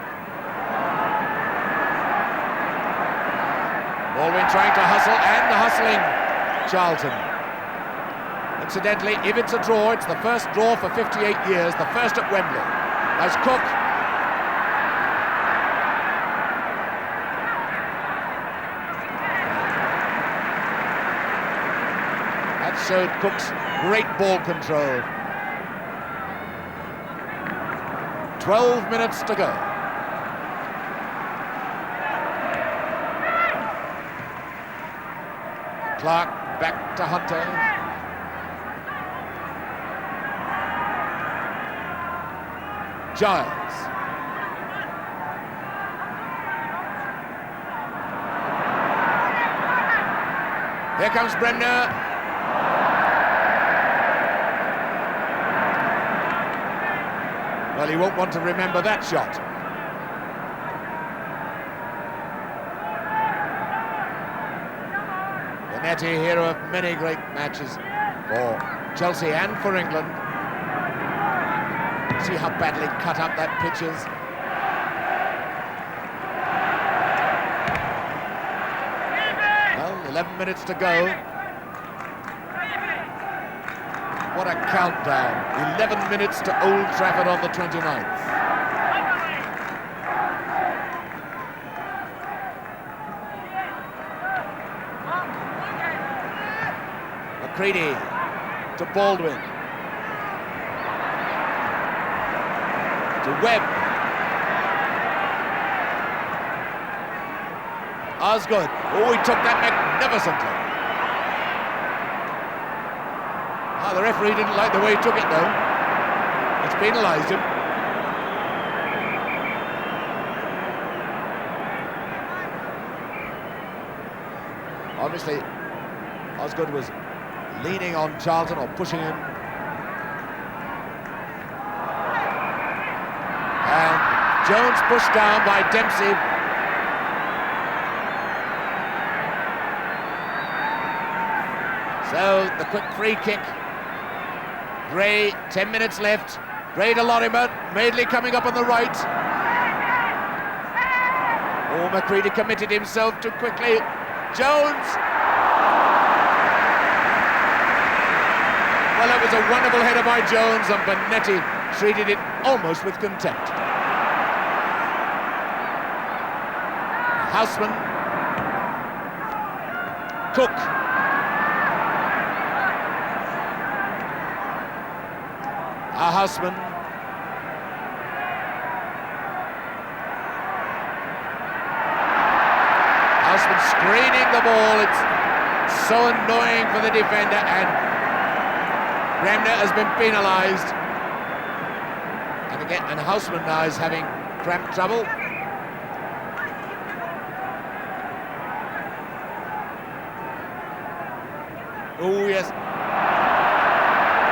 Baldwin trying to hustle, and the hustling Charlton. Incidentally, if it's a draw, it's the first draw for 58 years, the first at Wembley. As Cook. That showed Cook's great ball control. 12 minutes to go. Clark back to Hunter. Giles. Here comes Bremner. Well, he won't want to remember that shot. Bonetti, hero of many great matches for Chelsea and for England. See how badly cut up that pitch is. Well, 11 minutes to go. What a countdown. 11 minutes to Old Trafford on the 29th. McCready to Baldwin. To Webb. Osgood. Oh, he took that magnificently. Ah, the referee didn't like the way he took it, though. It's penalised him. Obviously, Osgood was leaning on Charlton or pushing him. And Jones pushed down by Dempsey. So the quick free kick. Gray, 10 minutes left. Gray to Lorimer. Madeley coming up on the right. Oh, McCready committed himself too quickly. Jones. Well, that was a wonderful header by Jones, and Bonetti treated it almost with contempt. Houseman. Cook. Houseman. Houseman screening the ball. It's so annoying for the defender, and Bremner has been penalised. And again, and Houseman now is having cramp trouble. Oh, yes.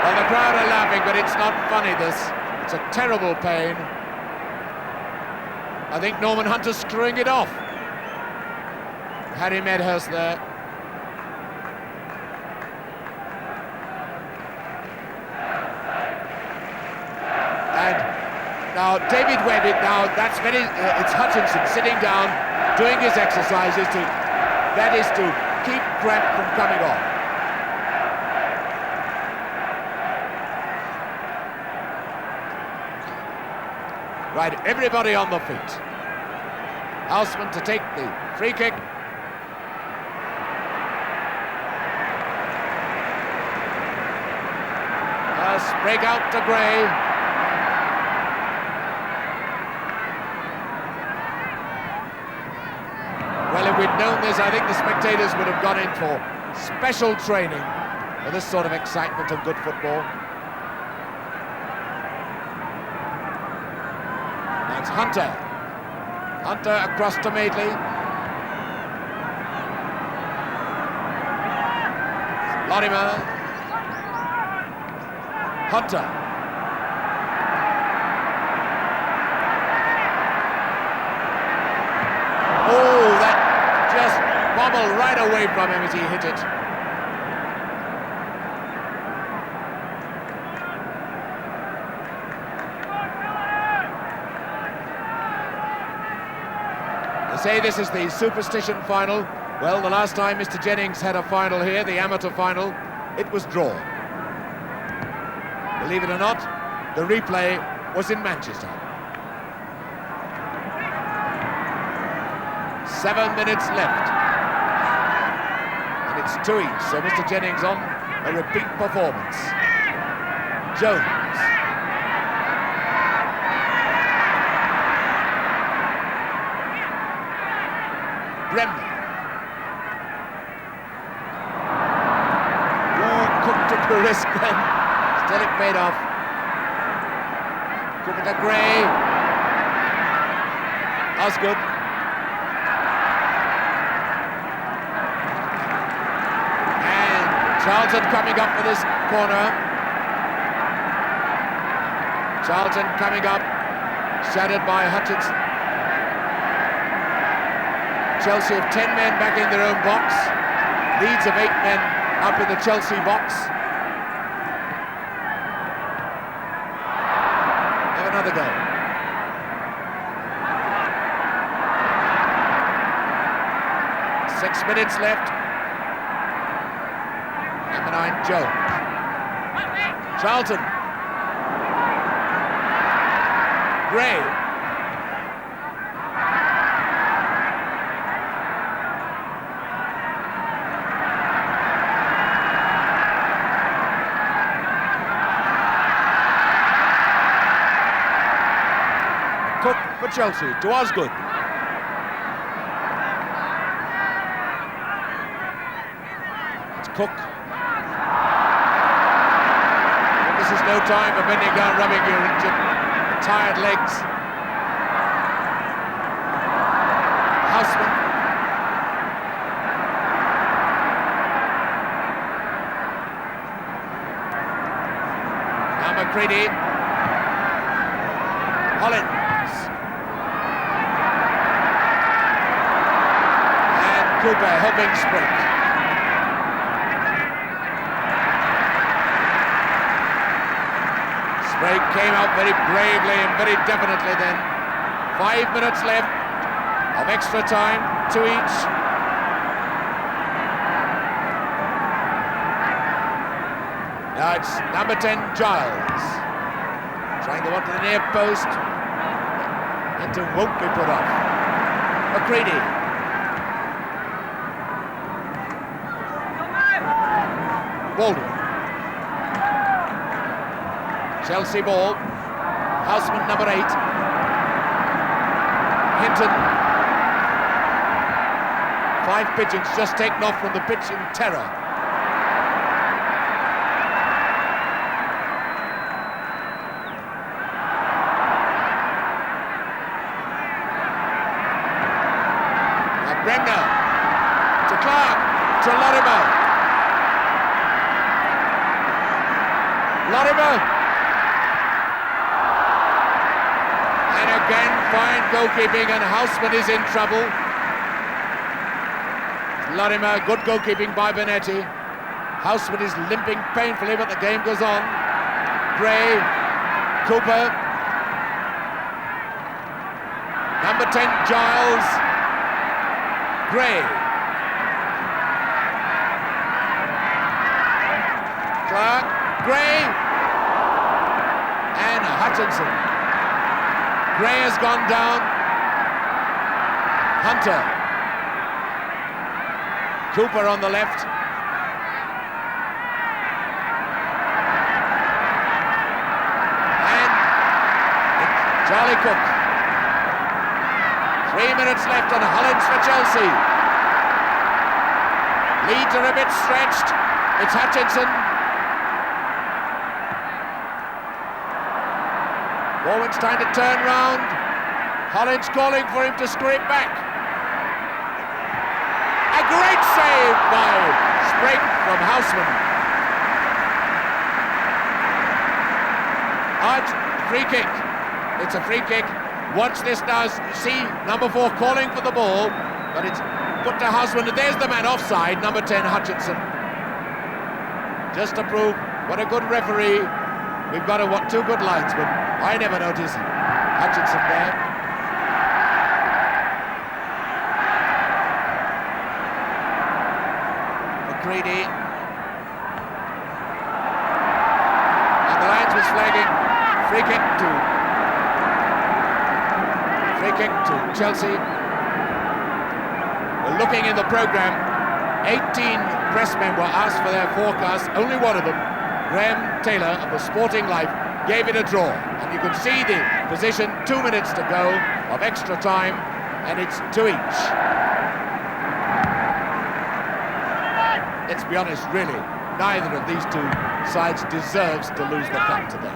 Well, the crowd are laughing, but it's not funny, this. It's a terrible pain. I think Norman Hunter's screwing it off. Harry Medhurst there. And now David Webb, that's very, it's Hutchinson sitting down, doing his exercises that is to keep cramp from coming on. Right, everybody on the feet. Houseman to take the free kick. Break out to Gray. Well, if we'd known this, I think the spectators would have gone in for special training for this sort of excitement of good football. That's Hunter. Hunter across to Madeley. Lorimer. Hunter. Oh, that just bobbled right away from him as he hit it. They say this is the superstition final. Well, the last time Mr. Jennings had a final here, the amateur final, it was drawn. Believe it or not, the replay was in Manchester. 7 minutes left. And it's 2 each, so Mr. Jennings on a repeat performance. Jones. Bremner. Cook took the risk then. Still it paid off. Cooper to Gray. Osgood. And Charlton coming up for this corner. Charlton coming up, shadowed by Hutchinson. Chelsea have 10 men back in their own box. Leeds have 8 men up in the Chelsea box. Have another go. Six minutes left. Number 9, Jones. Charlton. Gray. Cook for Chelsea, to Osgood. It's Cook. But this is no time for bending down, rubbing your tired legs. Houseman. Now McCready. Hollins. Cooper helping sprint. Sprague came out very bravely and very definitely then. 5 minutes left of extra time, 2 each. Now it's number 10, Giles. Trying the one to the near post. And it won't be put off. McCready. Baldwin. Chelsea ball. Houseman, number 8. Hinton. 5 pigeons just taken off from the pitch in terror. Now Bremner. To Clark. To Lorimer. Lorimer. And again, fine goalkeeping, and Houseman is in trouble. Lorimer, good goalkeeping by Benetti. Houseman is limping painfully, but the game goes on. Gray, Cooper. Number 10, Giles. Gray. Clark. Gray and Hutchinson. Gray has gone down. Hunter. Cooper on the left. And Charlie Cook. 3 minutes left and Hollins for Chelsea. Leeds are a bit stretched. It's Hutchinson. Bowen's trying to turn round. Hollins calling for him to scrape back. A great save by Sprague from Houseman. Free kick. It's a free kick. Watch this now. See number 4 calling for the ball, but it's put to Houseman. And there's the man offside, number 10, Hutchinson. Just to prove what a good referee. We've got 2 good linesmen. I never noticed Hutchinson there. McCready. And the linesman's flagging. Free kick to kick to Chelsea. We're looking in the programme. 18 pressmen were asked for their forecast. Only one of them, Graham Taylor of the Sporting Life, gave it a draw. And you can see the position, 2 minutes to go of extra time, and it's 2 each. Let's be honest, really, neither of these two sides deserves to lose the cup today.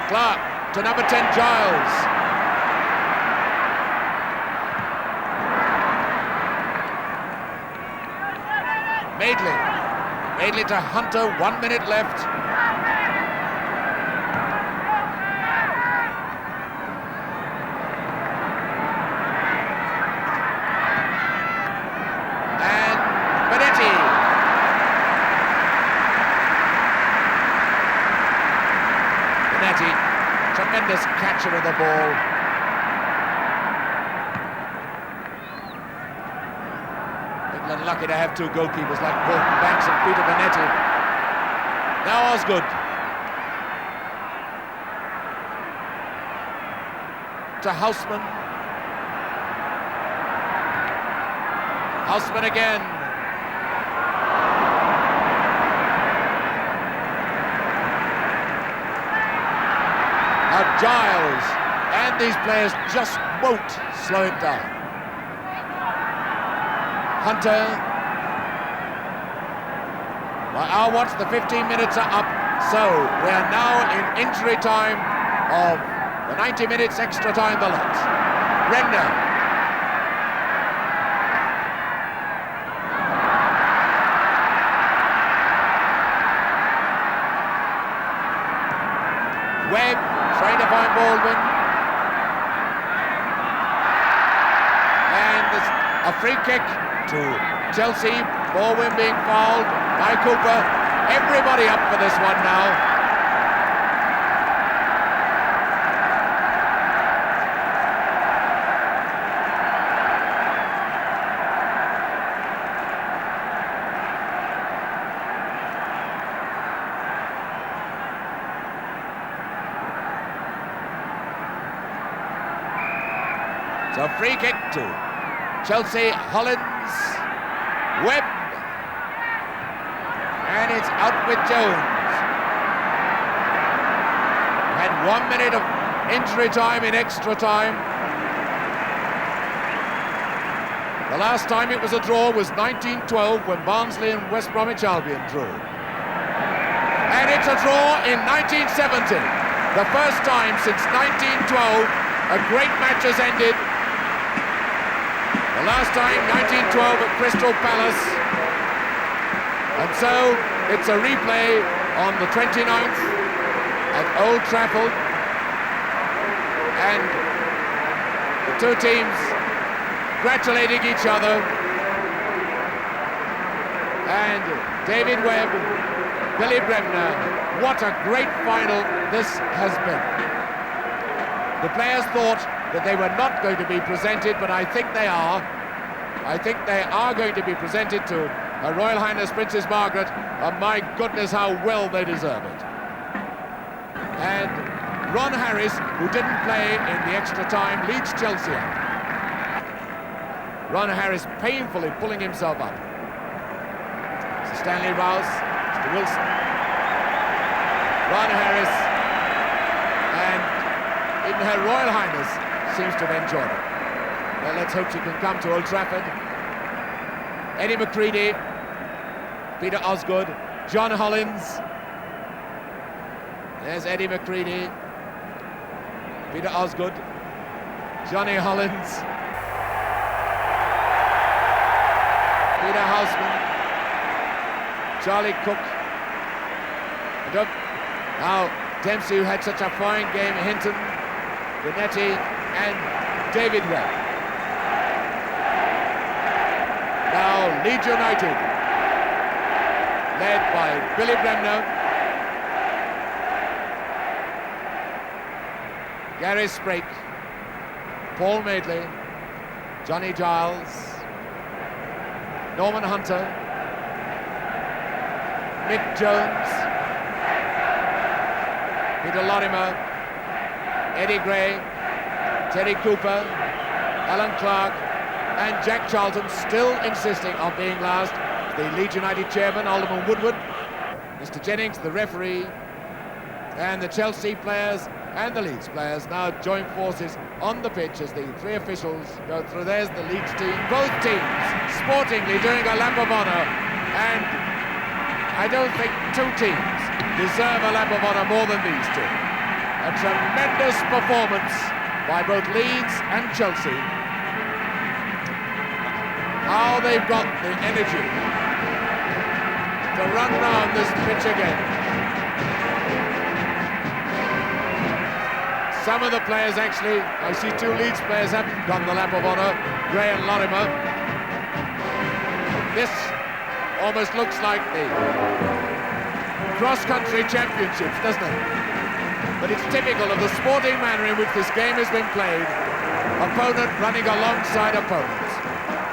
Clark to number 10, Giles. Madeley to Hunter, 1 minute left. And Benetti. Tremendous catcher of the ball. England lucky to have two goalkeepers like Bolton Banks and Peter Benetti. Now Osgood. To Houseman. Houseman again. Giles, and these players just won't slow it down. Hunter. By our watch, the 15 minutes are up, so we are now in injury time of the 90 minutes extra time the lot. Bremner. Webb. Trying to find Baldwin. And there's a free kick to Chelsea. Baldwin being fouled by Cooper. Everybody up for this one now. So free kick to Chelsea, Hollins, Webb, and it's out with Jones. Had 1 minute of injury time in extra time. The last time it was a draw was 1912 when Barnsley and West Bromwich Albion drew. And it's a draw in 1970. The first time since 1912 a great match has ended. The last time, 1912 at Crystal Palace. And so, it's a replay on the 29th at Old Trafford. And the two teams congratulating each other. And David Webb, Billy Bremner, what a great final this has been. The players thought that they were not going to be presented, but I think they are. I think they are going to be presented to Her Royal Highness Princess Margaret, and my goodness, how well they deserve it. And Ron Harris, who didn't play in the extra time, leads Chelsea up. Ron Harris painfully pulling himself up. Sir Stanley Rouse, Mr. Wilson, Ron Harris, and even Her Royal Highness seems to have enjoyed it. Well, let's hope she can come to Old Trafford. Eddie McCready, Peter Osgood, John Hollins. There's Eddie McCready, Peter Osgood, Johnny Hollins, Peter Houseman, Charlie Cook. Now Dempsey, who had such a fine game, Hinton, Benetti, and David Webb. Now Leeds United. led by Billy Bremner, Gary Sprake, Paul Madeley, Johnny Giles, Norman Hunter, Mick Jones, Peter Lorimer, Eddie Gray, Terry Cooper, Alan Clark, and Jack Charlton still insisting on being last. The Leeds United chairman, Alderman Woodward, Mr. Jennings, the referee, and the Chelsea players and the Leeds players now join forces on the pitch as the three officials go through. There's the Leeds team, both teams sportingly doing a lap of honour, and I don't think two teams deserve a lap of honour more than these two. A tremendous performance by both Leeds and Chelsea. How they've got the energy to run round this pitch again. Some of the players actually, I see two Leeds players haven't done the lap of honour, Gray and Lorimer. This almost looks like the cross-country championships, doesn't it? But it's typical of the sporting manner in which this game has been played. Opponent running alongside opponent,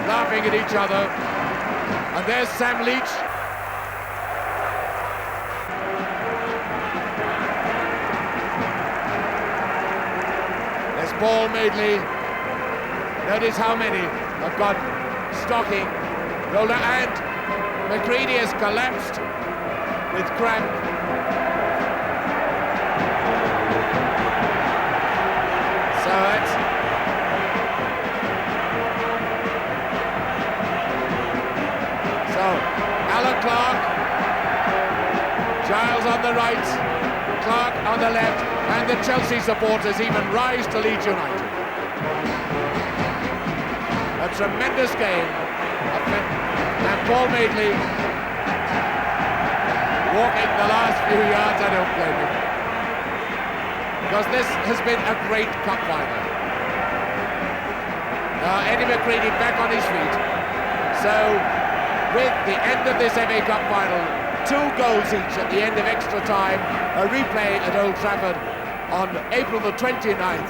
laughing at each other. And there's Sam Leach. There's Paul Madeley. Notice how many have got stocking, roller, and McCready has collapsed with cramp. So that's Alan Clark, Giles on the right, Clark on the left, and the Chelsea supporters even rise to Leeds United. A tremendous game, and Paul Madeley walking the last few yards. I don't blame him, because this has been a great cup final. Now Eddie McCready back on his feet. So with the end of this FA Cup final, 2 goals each at the end of extra time, a replay at Old Trafford on April the 29th.